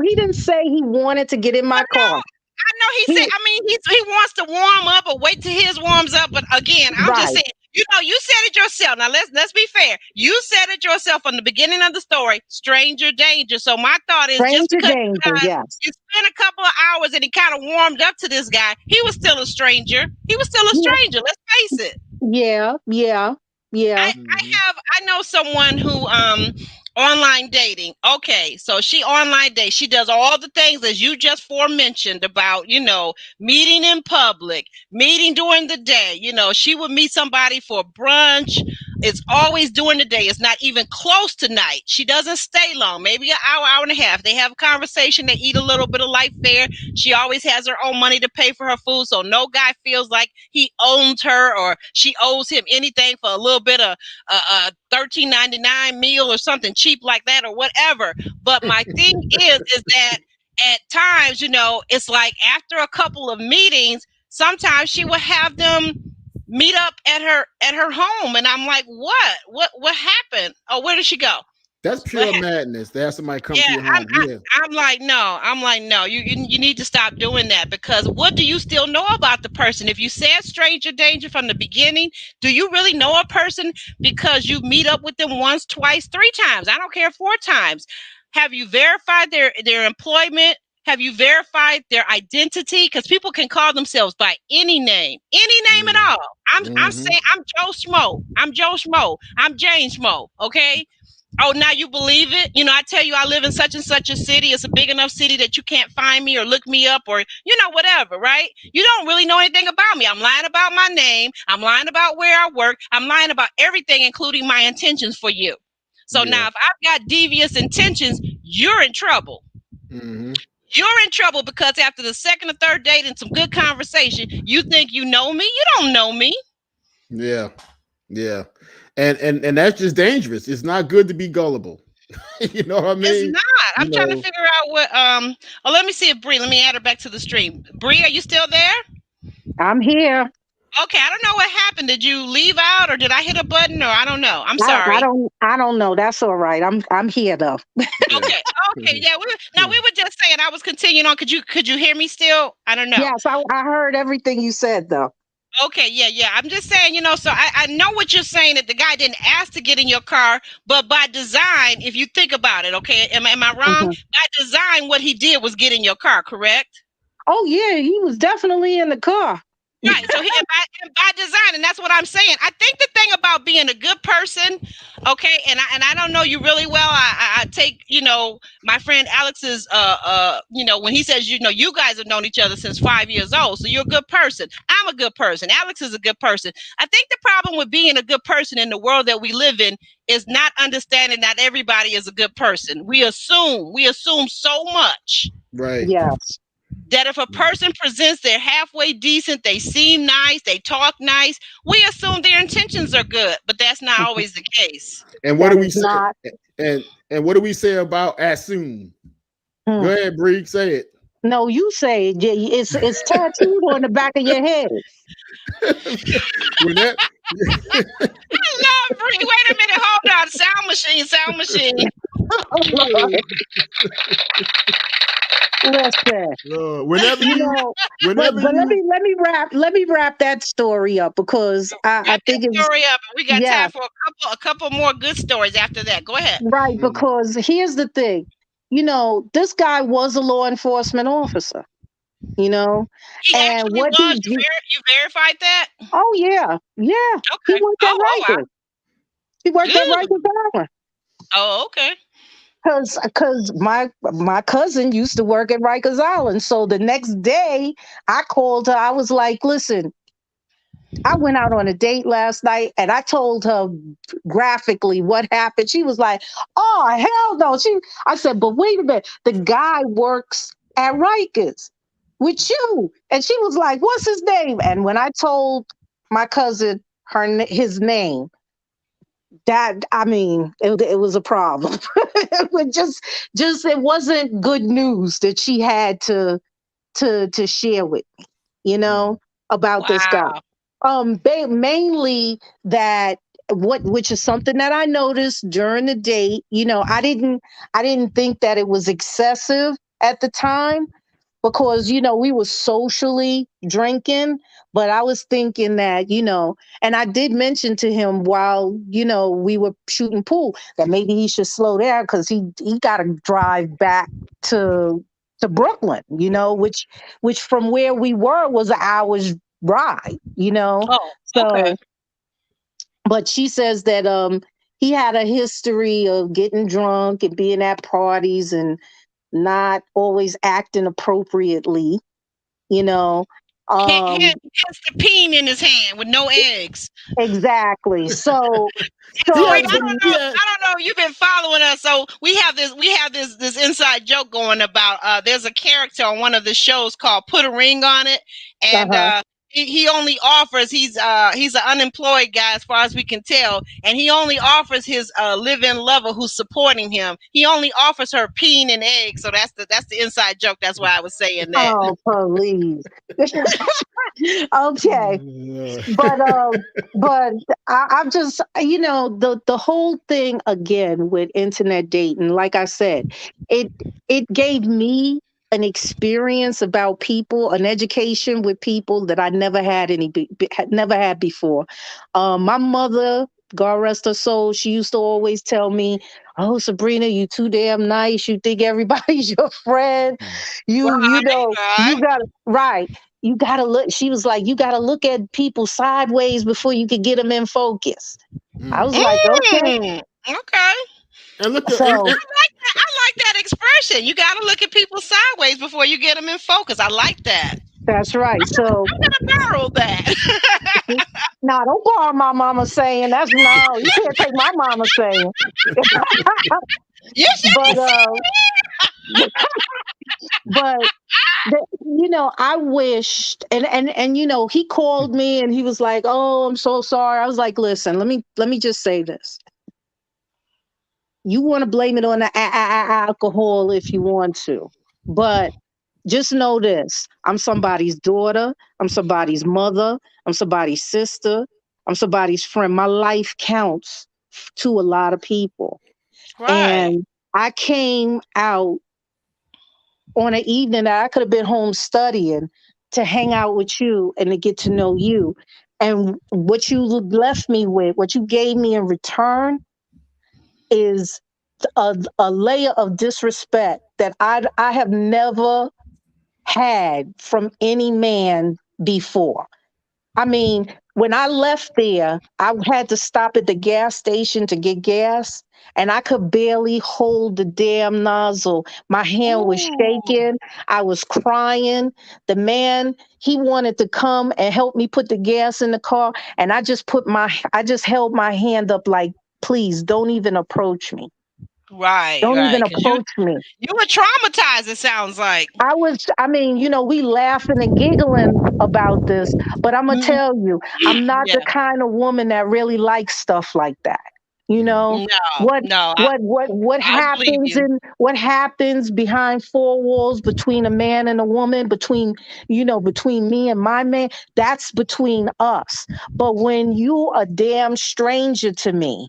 he didn't say he wanted to get in my car. I know he said. I mean, he wants to warm up or wait till his warms up. But again, I'm just saying. You said it yourself. Now let's be fair. You said it yourself from the beginning of the story. Stranger danger. So my thought is, just because you spent a couple of hours and he kind of warmed up to this guy, he was still a stranger. Let's face it. Yeah. I know someone who online dating. Okay, so she online dates. She does all the things as you just forementioned about, meeting in public, meeting during the day. She would meet somebody for brunch. It's always during the day. It's not even close to night. She doesn't stay long, maybe an hour, hour and a half. They have a conversation. They eat a little bit of light fare. She always has her own money to pay for her food. So no guy feels like he owns her or she owes him anything for a little bit of $13.99 meal or something cheap like that or whatever. But my thing is that at times, it's like after a couple of meetings, sometimes she will have them meet up at her home, and I'm like, what happened? Oh, where did she go? That's pure madness. They have somebody come to your home. I'm like, no. You need to stop doing that, because what do you still know about the person? If you said stranger danger from the beginning, do you really know a person because you meet up with them once, twice, 3 times? I don't care, 4 times. Have you verified their employment? Have you verified their identity? Because people can call themselves by any name at all. I'm saying I'm Joe Schmo. I'm Joe Schmo. I'm Jane Schmo. Okay. Oh, now you believe it? I tell you I live in such and such a city. It's a big enough city that you can't find me or look me up or, whatever, right? You don't really know anything about me. I'm lying about my name. I'm lying about where I work. I'm lying about everything, including my intentions for you. So now if I've got devious intentions, you're in trouble. Mm-hmm. You're in trouble because after the second or third date and some good conversation, you think you know me. You don't know me. Yeah. And that's just dangerous. It's not good to be gullible. You know what I mean? It's not. I'm trying to figure out what let me see if let me add her back to the stream. Bree, are you still there? I'm here. Okay, I don't know what happened. Did you leave out or did I hit a button or I don't know. I'm sorry. I don't know. That's all right. I'm here though. Okay. Yeah. We were just saying I was continuing on. Could you hear me still? I don't know. Yes, I heard everything you said though. Okay, yeah. I'm just saying, so I know what you're saying, that the guy didn't ask to get in your car, but by design, if you think about it, okay, am I wrong? Mm-hmm. By design, what he did was get in your car, correct? Oh yeah, he was definitely in the car. Right, so by design, and that's what I'm saying. I think the thing about being a good person, okay, and I don't know you really well. I take, my friend Alex's, when he says, you guys have known each other since 5 years old, so you're a good person. I'm a good person. Alex is a good person. I think the problem with being a good person in the world that we live in is not understanding that everybody is a good person. We assume so much. Right. Yes. that if a person presents they're halfway decent, they seem nice, they talk nice, we assume their intentions are good, but that's not always the case. And what That do we is say? not. And what do we say about assume? Go Hmm. ahead, Bree, say it. No, you say it. It's tattooed on the back of your head. When that, I love Bree. Wait a minute, hold on. Sound machine, sound machine. Listen, whenever you you, know, but whenever but let you, me let me wrap that story up because I Wrap that think it's story up. We got yeah, time for a couple more good stories after that. Go ahead. right. mm, Because here's the thing, this guy was a law enforcement officer, you know, He and actually what was. he did. You verified that? Oh yeah, yeah. He Okay. worked at Oh wow. Rikers. He worked at Good. Rikers Island. Oh, okay. Cause my cousin used to work at Rikers Island. So the next day I called her. I was like, listen, I went out on a date last night and I told her graphically what happened. She was like, oh hell no. I said, but wait a minute, the guy works at Rikers with you. And she was like, what's his name? And when I told my cousin his name, that I mean, it was a problem. It was just it wasn't good news that she had to share with me, mm, about this guy. Wow. Mainly that which is something that I noticed during the date. I didn't think that it was excessive at the time because we were socially drinking, but I was thinking that and I did mention to him while we were shooting pool that maybe he should slow down because he got to drive back to to Brooklyn, which from where we were was an hour's ride. Oh, okay. So but she says that he had a history of getting drunk and being at parties and not always acting appropriately, you know. Um, Hence the peen in his hand with no eggs. exactly. So, And he Bree, had, so he had, I don't know if you've been following us. So we have this inside joke going about there's a character on one of the shows called Put a Ring on It, and uh-huh. he only offers he's an unemployed guy as far as we can tell, and he only offers his live-in lover who's supporting him. He only offers her peen and eggs. So that's the inside joke. That's why I was saying that. Oh, please. Okay. uh, But I'm just the whole thing again with internet dating. Like I said, it it gave me an experience about people, an education with people that I never had had never had before. My mother, God rest her soul, she used to always tell me, "Oh, Sabrina, you too damn nice. You think everybody's your friend. You Right, know right. you got right." You gotta look. She was like, you gotta look at people sideways before you could get them in focus. I was mm. like, okay. Okay. And look at So I like that expression. You got to look at people sideways before you get them in focus. I like that. that's right. So I'm gonna borrow that. now don't borrow my mama saying that's no. You can't take my mama saying. You But should see. but I wished and he called me and he was like, oh, I'm so sorry. I was like, listen, let me just say this. You want to blame it on the alcohol if you want to, but just know this: I'm somebody's daughter, I'm somebody's mother, I'm somebody's sister, I'm somebody's friend. My life counts to a lot of people, Right. and I came out on an evening that I could have been home studying to hang out with you and to get to know you. And what you left me with, what you gave me in return, is a layer of disrespect that I have never had from any man before. I mean, when I left there, I had to stop at the gas station to get gas, and I could barely hold the damn nozzle. My hand was Ooh. shaking. I was crying. The man, he wanted to come and help me put the gas in the car, and I just held my hand up like, please don't even approach me. Right, Don't even right. Because approach me. you were traumatized. It sounds like. I mean, we laughing and giggling about this, but I'm gonna Mm, tell you, I'm not yeah. the kind of woman that really likes stuff like that. You Mm. know No, what no. what I believe happens you. in what happens behind four walls between a man and a woman, between me and my man, that's between us. But when you a damn stranger to me,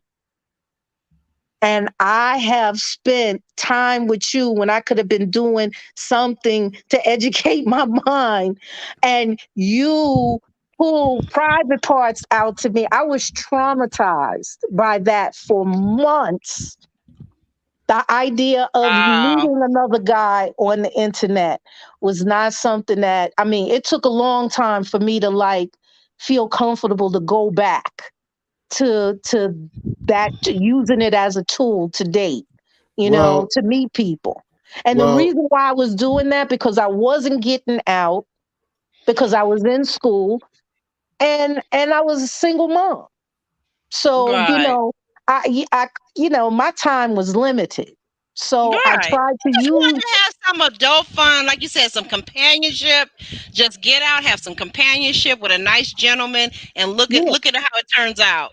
and I have spent time with you when I could have been doing something to educate my mind, and you pull private parts out to me. I was traumatized by that for months. The idea of Wow. meeting another guy on the internet was not something that, I mean, it took a long time for me to like feel comfortable to go back to that, to using it as a tool to date, Well, to meet people. And the well, reason why I was doing that, because I wasn't getting out, because I was in school, and I was a single mom. So, Right. my time was limited. So I Right. tried to Just want use. to have some adult fun, like you said, some companionship. Just get out, have some companionship with a nice gentleman, and Yeah, look at how it turns out.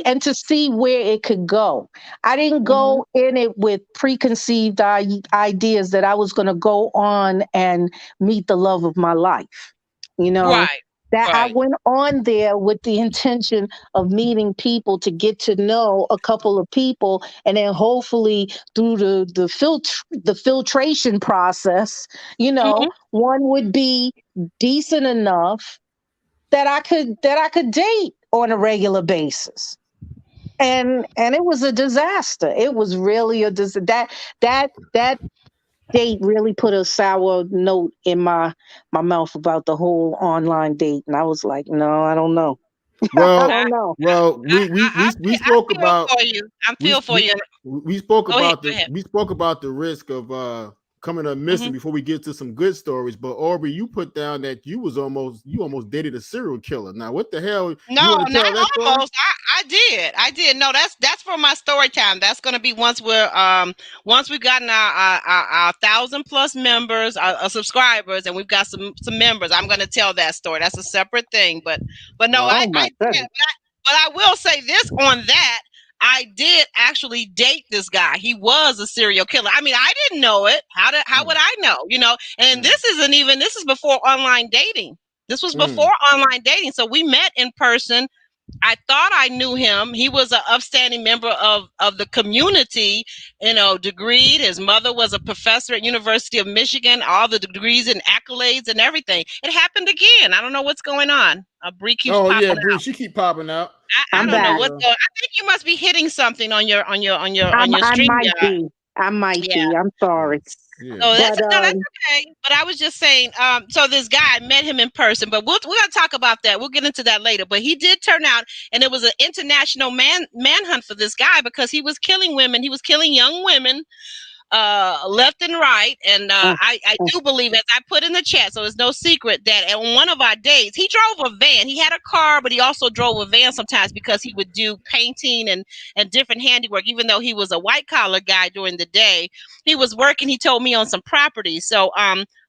and to see where it could go. I didn't Hmm. go in it with preconceived ideas that I was going to go on and meet the love of my life. You know, Right. that I Right. went on there with the intention of meeting people, to get to know a couple of people, and then hopefully through the filtration process, Hmm. one would be decent enough that I could date on a regular basis. And it was a disaster. It was really a disaster. That date really put a sour note in my mouth about the whole online date, and I was like, no, I don't know. I well, don't know. well. We spoke I feel about for you. I we feel for we you. we spoke Go ahead. about Go the ahead. we spoke about the risk of coming up Hmm. missing before we get to some good stories. But Aubrey, you put down that you almost dated a serial killer. Now, what the hell? No, You want to not tell that story? almost. I did. I did. No, that's for my story time. That's gonna be once we've gotten our 1,000+ members, our subscribers, and we've got some members. I'm gonna tell that story. That's a separate thing. But no, Well, Oh I my did. goodness. But I will say this on that. I did actually date this guy. He was a serial killer. I mean, I didn't know it. How would mm, I know? And mm, this is before online dating. This was mm. before online dating. So we met in person. I thought I knew him. He was an upstanding member of the community, degreed. His mother was a professor at University of Michigan, all the degrees and accolades and everything. It happened again. I don't know what's going on. Bree keeps Oh yeah, popping Bree, out. she keep popping out. I I'm don't know back. what's going. I think you must be hitting something on your I stream might yard. be. I might Yeah. be. I'm Yeah, sorry. yeah. So But that's okay. But I was just saying, so this guy, I met him in person, but we're gonna talk about that. We'll get into that later. But he did turn out, and it was an international manhunt for this guy because he was killing women. He was killing young women, left and right. And mm, I mm, do believe, as I put in the chat, so it's no secret that on one of our days, he drove a van. He had a car, but he also drove a van sometimes because he would do painting and different handiwork. Even though he was a white collar guy during the day, he was working. He told me on some property. So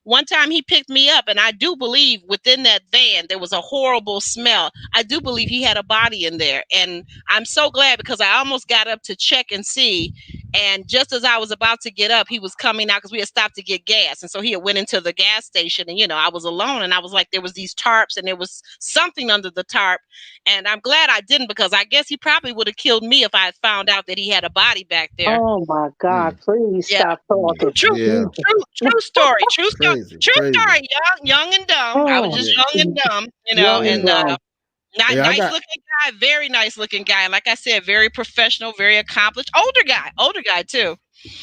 one time he picked me up, and I do believe within that van there was a horrible smell. I do believe he had a body in there, and I'm so glad because I almost got up to check and see, and just as I was about to get up, he was coming out because we had stopped to get gas. And so he had went into the gas station, and I was alone, and I was like, there was these tarps and there was something under the tarp. And I'm glad I didn't, because I guess he probably would have killed me if I had found out that he had a body back there. oh my God! Mm, Please Yeah. stop mm. talking. Yeah, True story. crazy, True crazy. story. Young and dumb. I was Oh, just Yeah, young and dumb, young yeah, and and dumb. not yeah. I nice got looking guy, very nice looking guy. And like I said, very professional, very accomplished, older guy too.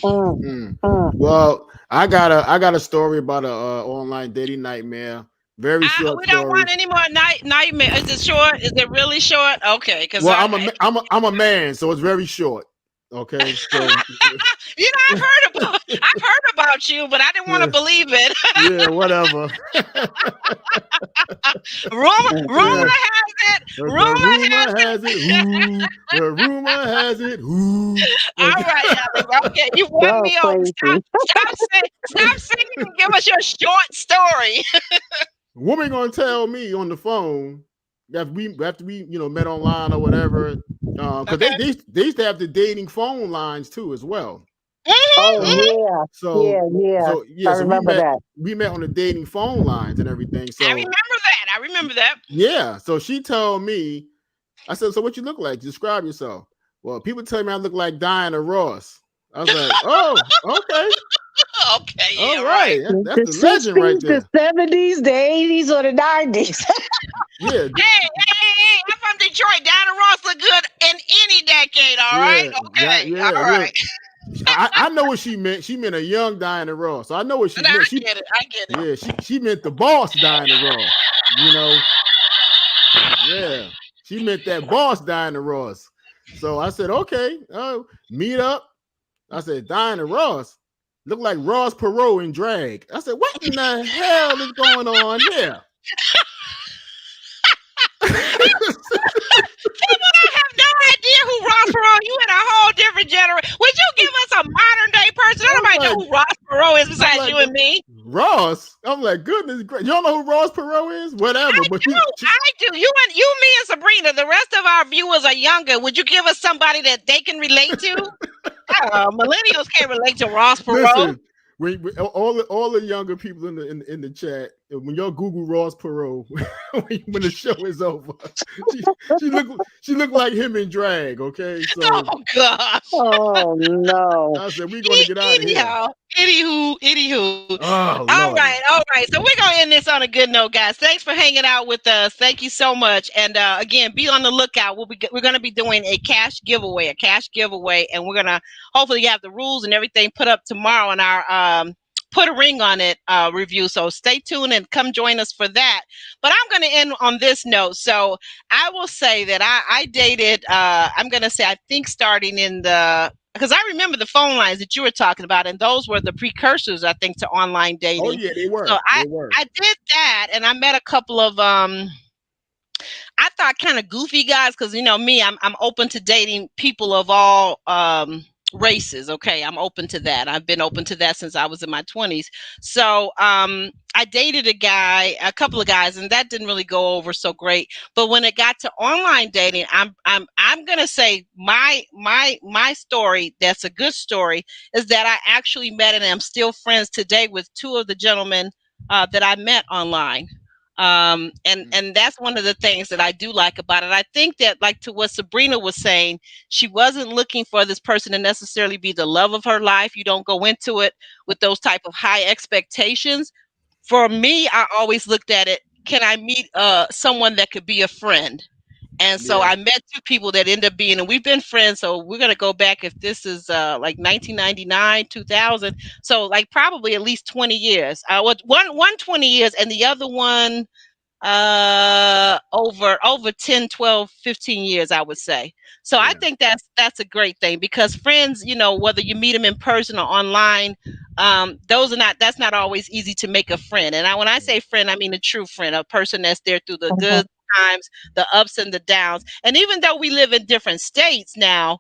Mm, mm. mm. Well, I got a story about a online dating nightmare. Very short We don't story. want any more nightmare. Is it short? Is it really short? Okay, because Well, I'm a man, so it's very short. Okay, so I've heard about you, but I didn't want to yeah, believe it. yeah, whatever. Rumor has it. The Rumor rumor has has it. Who? The rumor has it. Who? All right, Alex. Okay, you won Y'all me over. crazy. Stop singing and give us your short story. Woman gonna tell me on the phone that after we met online or whatever, because Okay. they used to have the dating phone lines too as well. Oh Mm-hmm, So mm-hmm. yeah, so yeah, yeah. I so we remember met that. we met on the dating phone lines and everything. I So remember that. I remember that. yeah, so she told me, I said, so what you look like? Describe yourself. Well, people tell me I look like Diana Ross. I was like, oh, okay, Okay, all yeah, right. right, that's The the legend right '60s, the there. '70s, the '80s, or the '90s. Yeah, Hey, I'm from Detroit. Diana Ross look good in any decade, all right? yeah, Okay, yeah. all right. Look, I know what she meant. She meant a young Diana Ross. So I know what she And I meant. get it. I get it. She meant the boss Diana Ross. You know, yeah, she meant that boss Diana Ross. So I said, okay, meet up. I said, Diana Ross look like Ross Perot in drag. I said, what in the hell is going on here? People don't have no idea who Ross Perot. You in a whole different generation. Would you give us a modern day person? I'm Nobody know like, who Ross Perot is I'm besides like you and me. Ross. I'm like, goodness gracious. You don't know who Ross Perot is? Whatever. But I do. You, me, and Sabrina. The rest of our viewers are younger. Would you give us somebody that they can relate to? Millennials can't relate to Ross Perot. listen. All the younger people in the chat, when y'all Google Ross Perot, when the show is over, she she looked like him in drag. Okay, so Oh gosh. Oh no. I said we're going to get out of here. Anyhow, anywho. Oh All lordy. right, all right. So we're gonna end this on a good note, guys. Thanks for hanging out with us. Thank you so much. And again, be on the lookout. We're gonna be doing a cash giveaway, and we're gonna hopefully have the rules and everything put up tomorrow in our put a ring on it review. So stay tuned and come join us for that. But I'm gonna end on this note. So I will say that I dated. I'm gonna say I think starting in the because I remember the phone lines that you were talking about, and those were the precursors, I think, to online Oh dating. yeah, they So were. I They were. I did that, and I met a couple of I thought kind of goofy guys because me, I'm open to dating people of all races. Okay, I'm open to that. I've been open to that since I was in my 20s. So I dated a couple of guys, and that didn't really go over so great. But when it got to online dating, I'm gonna say my story. That's a good story. Is that I actually met and I'm still friends today with two of the gentlemen that I met online. And that's one of the things that I do like about it. I think that, like, to what Sabrina was saying, she wasn't looking for this person to necessarily be the love of her life. You don't go into it with those type of high expectations. For me, I always looked at it, can I meet someone that could be a friend? And so Yeah. I met two people that end up being, and we've been friends. So we're going to go back, if this is like 1999, 2000. So like probably at least 20 years. One 20 years, and the other one over 10, 12, 15 years, I would say. So I Yeah. think that's a great thing, because friends, whether you meet them in person or online, that's not always easy to make a friend. And when I say friend, I mean a true friend, a person that's there through the Mhm. good times, the ups and the downs. And even though we live in different states now,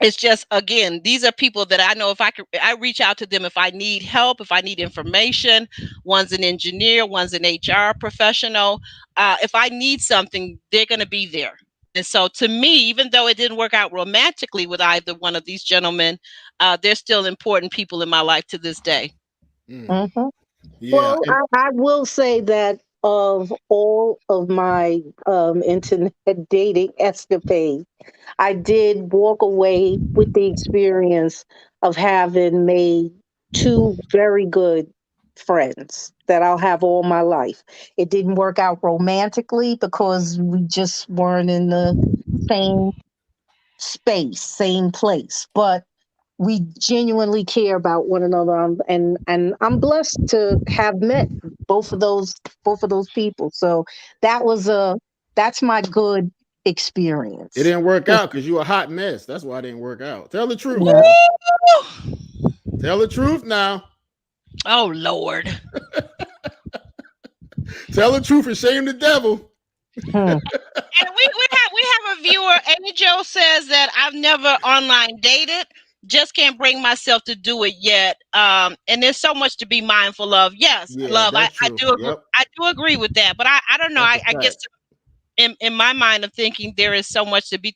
it's just, again, these are people that I know, I reach out to them if I need help, if I need information. One's an engineer, one's an HR professional. If I need something, they're going to be there. And so to me, even though it didn't work out romantically with either one of these gentlemen, they're still important people in my life to this day. Mm. Mhm. Yeah. Well, And I will say that of all of my internet dating escapades, I did walk away with the experience of having made two very good friends that I'll have all my life. It didn't work out romantically because we just weren't in the same space, same place, but we genuinely care about one another, and I'm blessed to have met both of those both of those people. So that was a that's my good it experience. didn't work Just out because you a hot mess. That's why it didn't work out. Tell the truth no. now. Woo! Tell the truth now. Oh Lord. Tell the truth and shame the devil. Hmm. And we have a viewer. Angel says that I've never online dated. Just can't bring myself to do it yet. And there's so much to be mindful of. Yes, Yeah, love. I, that's I true. do agree. Yep, I do agree with that. But I don't know. that's a I guess fact. in my mind of thinking, there is so much to be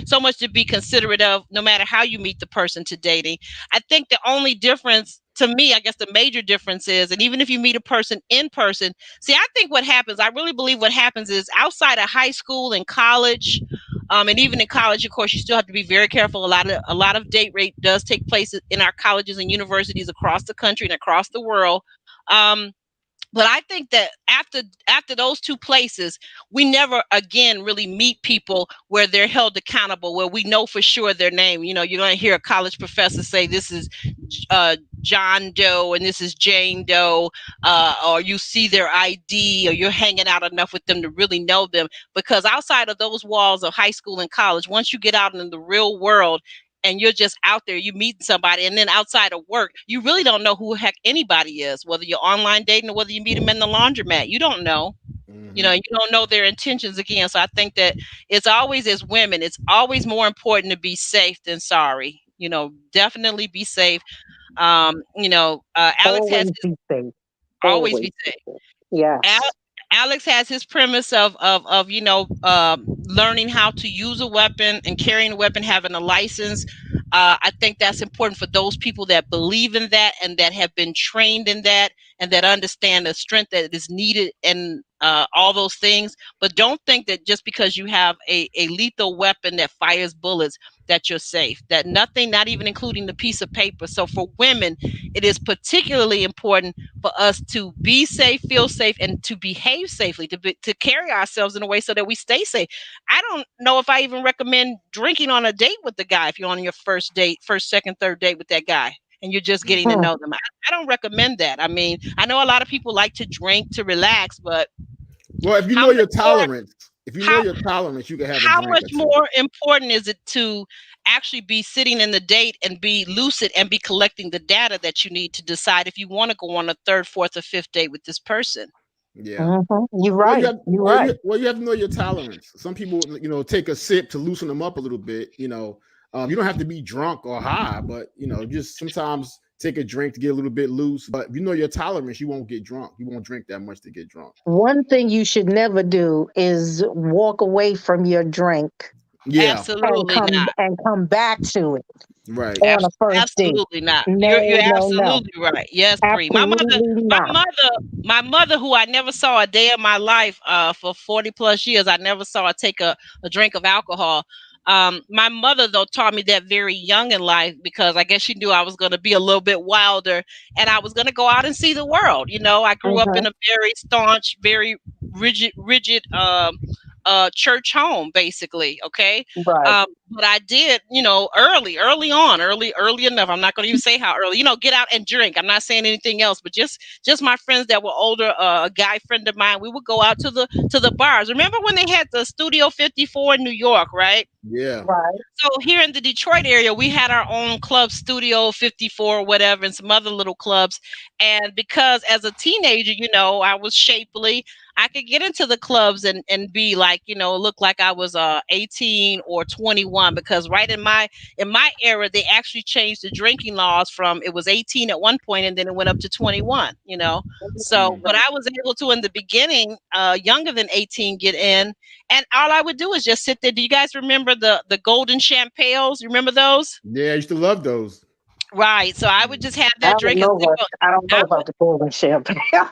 so much to be considerate of, no matter how you meet the person to dating. I think the only difference to me, I guess the major difference is, and even if you meet a person in person, see, I think what happens, I really believe what happens is outside of high school and college, and even in college, of course, you still have to be very careful. A lot of date rape does take place in our colleges and universities across the country and across the world. Um, but I think that after those two places, we never again really meet people where they're held accountable, where we know for sure their name. You're going to hear a college professor say this is John Doe and this is Jane Doe, or you see their ID, or you're hanging out enough with them to really know them. Because outside of those walls of high school and college, once you get out in the real world, and you're just out there, you meet somebody, and then outside of work, you really don't know who the heck anybody is, whether you're online dating or whether you meet them in the laundromat. You don't know. Hmm. You don't know their intentions again. So I think that it's always, as women, it's always more important to be safe than sorry. Definitely be safe. Alex has Always be safe. always Always be be safe. safe. Yes. Alex has his premise of learning how to use a weapon and carrying a weapon, having a license. I think that's important for those people that believe in that and that have been trained in that and that understand the strength that is needed and all those things. But don't think that just because you have a lethal weapon that fires bullets, that you're safe. That nothing, not even including the piece of paper. So for women, it is particularly important for us to be safe, feel safe, and to behave safely, to carry ourselves in a way so that we stay safe. I don't know if I even recommend drinking on a date with the guy if you're on your first date, first, second, third date with that guy. And you're just getting to Hmm. know them. I don't recommend that. I mean, I know a lot of people like to drink to relax, but Well, if you how know much your more tolerance, if you know how your tolerance, you can have a how drink much or two. more important is it to actually be sitting in the date and be lucid and be collecting the data that you need to decide if you want to go on a third, fourth, or fifth date with this person? Yeah. Hmm. You're Well, you right. have You're right. you have to know your tolerance. Some people, take a sip to loosen them up a little bit. You don't have to be drunk or high, but just sometimes take a drink to get a little bit loose. But if you know your tolerance, you won't get drunk. You won't drink that much to get drunk. One thing you should never do is walk away from your drink Yeah. Absolutely not. and come back to it Right. on a first date. Absolutely not. You're No, no, no. absolutely right. Yes, Bree. My mother, Absolutely my not. mother, my mother, who I never saw a day of my life for 40 plus years, I never saw her take a drink of alcohol. My mother, though, taught me that very young in life because I guess she knew I was going to be a little bit wilder and I was going to go out and see the world. I grew up Hmm. in a very staunch, very rigid church home, basically. Okay. Right. But I did, early on, early enough. I'm not going to even say how early, get out and drink. I'm not saying anything else, but just my friends that were older, a guy friend of mine, we would go out to the bars. Remember when they had the Studio 54 in New York, right? Yeah. Right. So here in the Detroit area, we had our own club, Studio 54 or whatever, and some other little clubs. And because as a teenager, I was shapely, I could get into the clubs and be like, look like I was 18 or 21 because right in my era, they actually changed the drinking laws from it was 18 at one point and then it went up to 21. So, Mm. but I was able to in the beginning, younger than 18, get in, and all I would do is just sit there. Do you guys remember the golden champagnes? Remember those? Yeah, I used to love those. Right. So I would just have I that don't drink and know sip. I don't know I would. about the golden champagne. Yeah,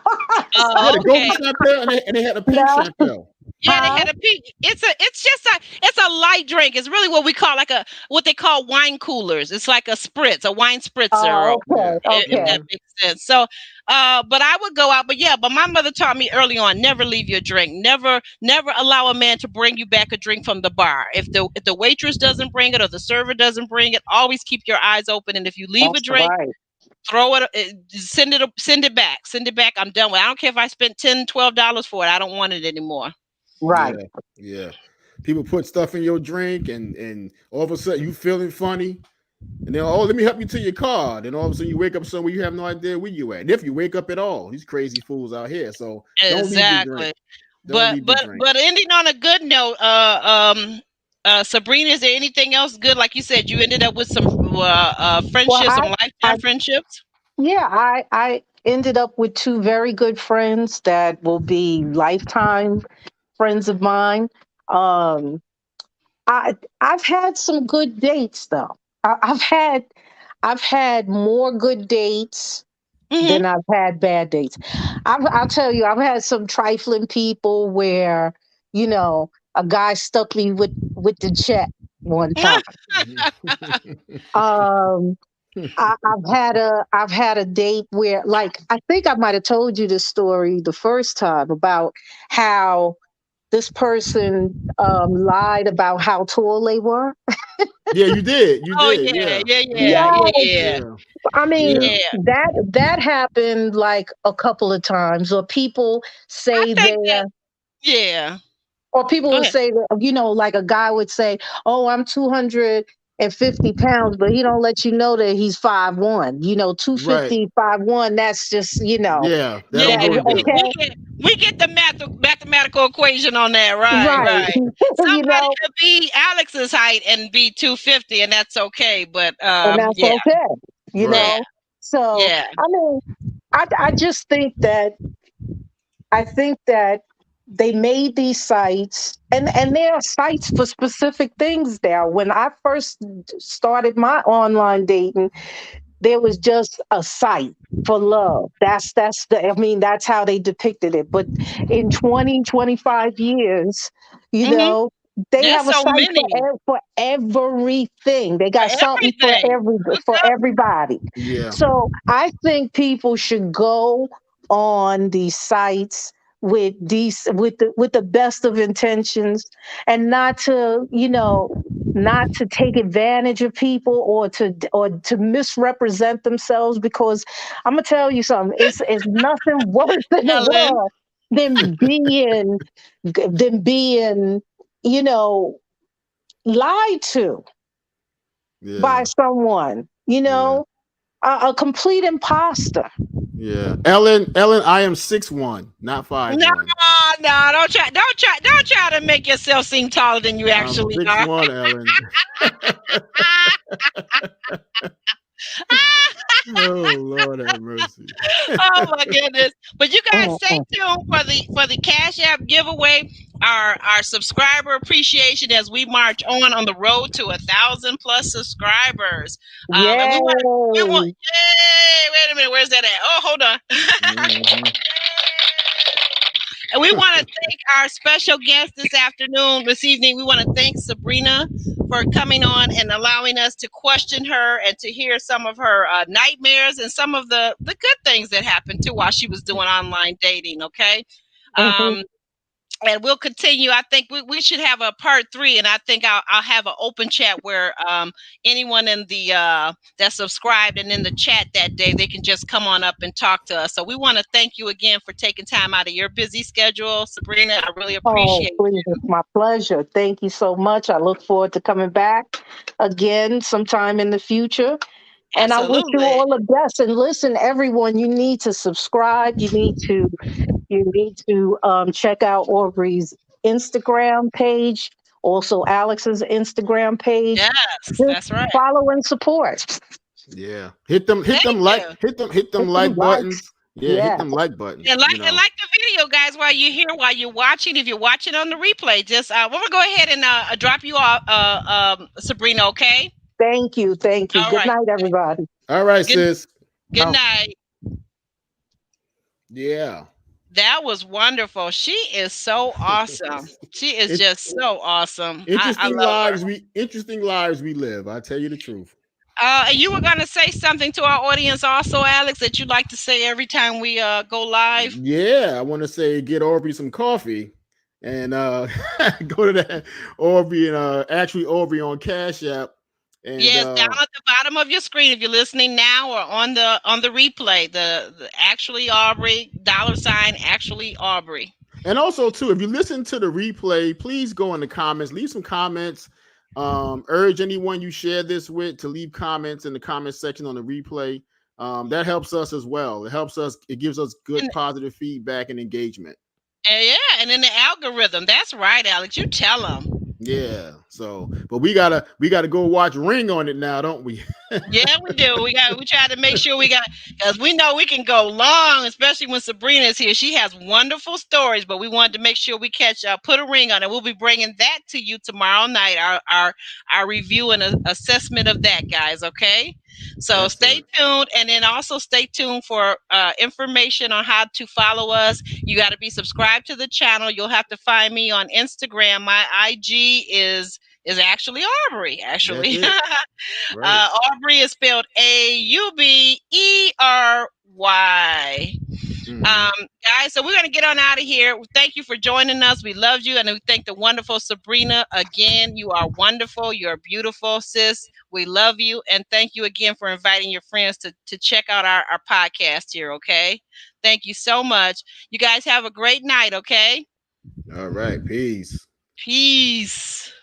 the golden Okay. champagne and they had a pink No. champagne. Yeah, they Huh? had a pink. It's a light drink. It's really what we call what they call wine coolers. It's like a spritz, a wine spritzer, Oh, Yeah. okay. if Okay. that Hmm. makes sense. So, but I would go out. But my mother taught me early on: never leave your drink. Never allow a man to bring you back a drink from the bar. If the waitress doesn't bring it or the server doesn't bring it, always keep your eyes open. And if you leave a That's drink, right. throw it, send it back. Send it back. I'm done with it. I don't care if I spent $10, $12 for it. I don't want it anymore. Right. Yeah. Yeah. People put stuff in your drink and all of a sudden you feeling funny. And then, oh, let me help you to your car. Then all of a sudden you wake up somewhere you have no idea where you at. And if you wake up at all, these crazy fools out here. So don't leave your drink. Exactly. Don't But leave your but drink. but ending on a good note, Sabrina, is there anything else good? Like you said, you ended up with some Well, friendships, some I lifetime friendships. yeah, I ended up with two very good friends that will be lifetime friends of mine. Um, I've had some good dates though. I've had more good dates Hmm. than I've had bad dates. I'll tell you, I've had some trifling people where you know a guy stuck me with the check one time. Um, I've had a date where like I think I might have told you this story the first time about how this person lied about how tall they were. Yeah, you did. You Oh did. yeah, Yeah. yeah, Yeah. yeah, yeah, Yeah, yeah, Yeah. I mean Yeah. yeah. that happened like a couple of times, or people I say think they're that. Yeah. or people Go would ahead. say that, like a guy would say, "Oh, I'm 250 pounds," but he don't let you know that he's 5'1". Two Right. fifty 5'1". That's just Yeah. That Yeah, don't that go together. okay, we get the mathematical equation on that. Right, right? right. you Somebody know, could be Alex's height and be 250, and that's okay. But and that's yeah, okay. You Right. yeah, know, so yeah. I mean, I just think that they made these sites, and there are sites for specific things now. When I first started my online dating, there was just a site for love. I mean, that's how they depicted it. But in 20, 25 years, you Hmm. know, they There's have a so site many for everything. They for got something everything. Look for up. everybody. Yeah. So I think people should go on these sites with the best of intentions, and not to take advantage of people, or to misrepresent themselves, because I'm gonna tell you something, it's nothing worse in the Ellen. world than being you know lied to by Yeah. someone, Yeah. a complete imposter. Yeah. Ellen, I am 6'1", not No, 5'1". no, don't try to make yourself seem taller than you I'm actually six are. one, Ellen. Oh Lord have mercy. Oh my goodness! But you guys stay Mm-mm. tuned for the Cash App giveaway, our subscriber appreciation as we march on the road to 1,000+ subscribers. And we want Yay. yay! Wait a minute, where's that at? Oh, hold on. Hmm. And we want to thank our special guest this evening. We want to thank Sabrina for coming on and allowing us to question her and to hear some of her nightmares and some of the good things that happened to while she was doing online dating. Okay. Mhm. Um, and we'll continue. I think we should have a part 3, and I think I'll have an open chat where anyone in the that subscribed and in the chat that day, they can just come on up and talk to us. So we want to thank you again for taking time out of your busy schedule, Sabrina. I really Oh, appreciate please, you. it's my pleasure. Thank you so much. I look forward to coming back again sometime in the future. And I wish you Absolutely. all the best. And listen, everyone, you need to subscribe. You need to check out Aubrey's Instagram page, also Alex's Instagram page. Yes, Just that's right. follow and support. Yeah. Hit them. Hit Thank them like. you. Hit them Hit them like likes. buttons. Yeah. Hit Yeah. them like buttons. And like the video, guys, while you're here, while you're watching. If you're watching on the replay, just we're gonna go ahead and drop you off, Sabrina. Okay. Thank you. Thank you. All Good right. night, everybody. All right, Good sis. good Oh, night. Yeah. That was wonderful. She is so awesome. She is It, just so awesome. I interesting love her. lives. Interesting lives we live. I tell you the truth. And you were gonna say something to our audience also, Alex, that you like to say every time we go live. Yeah, I want to say get Aubrey some coffee and go to that Aubrey and actually Aubrey on Cash App and Yes, down at the bottom of your screen if you're listening now or on the replay, the actually Aubrey $ actually Aubrey. also too if you listen to the replay, please go in the comments, leave some comments. Urge anyone you share this with to leave comments in the comment section on the replay. That helps us as well. It helps us. It gives us good And, positive feedback and engagement. and yeah, and then the algorithm. That's right, Alex. You tell them. Yeah. So, but we gotta go watch Ring on it now, don't we? Yeah, we do. We try to make sure we got, because we know we can go long, especially when Sabrina is here. She has wonderful stories, but we wanted to make sure we catch put a ring on it. We'll be bringing that to you tomorrow night. Our review and assessment of that, guys. Okay, so stay Excellent. tuned, and then also stay tuned for information on how to follow us. You got to be subscribed to the channel. You'll have to find me on Instagram. My IG is actually Aubrey. That's Actually. it. Right. Aubrey is spelled Aubery. Mm-hmm. Guys, so we're going to get on out of here. Thank you for joining us. We loved you. And we thank the wonderful Sabrina again. You are wonderful. You're beautiful, sis. We love you. And thank you again for inviting your friends to check out our podcast here. Okay. Thank you so much. You guys have a great night. Okay. All right. Peace. Peace.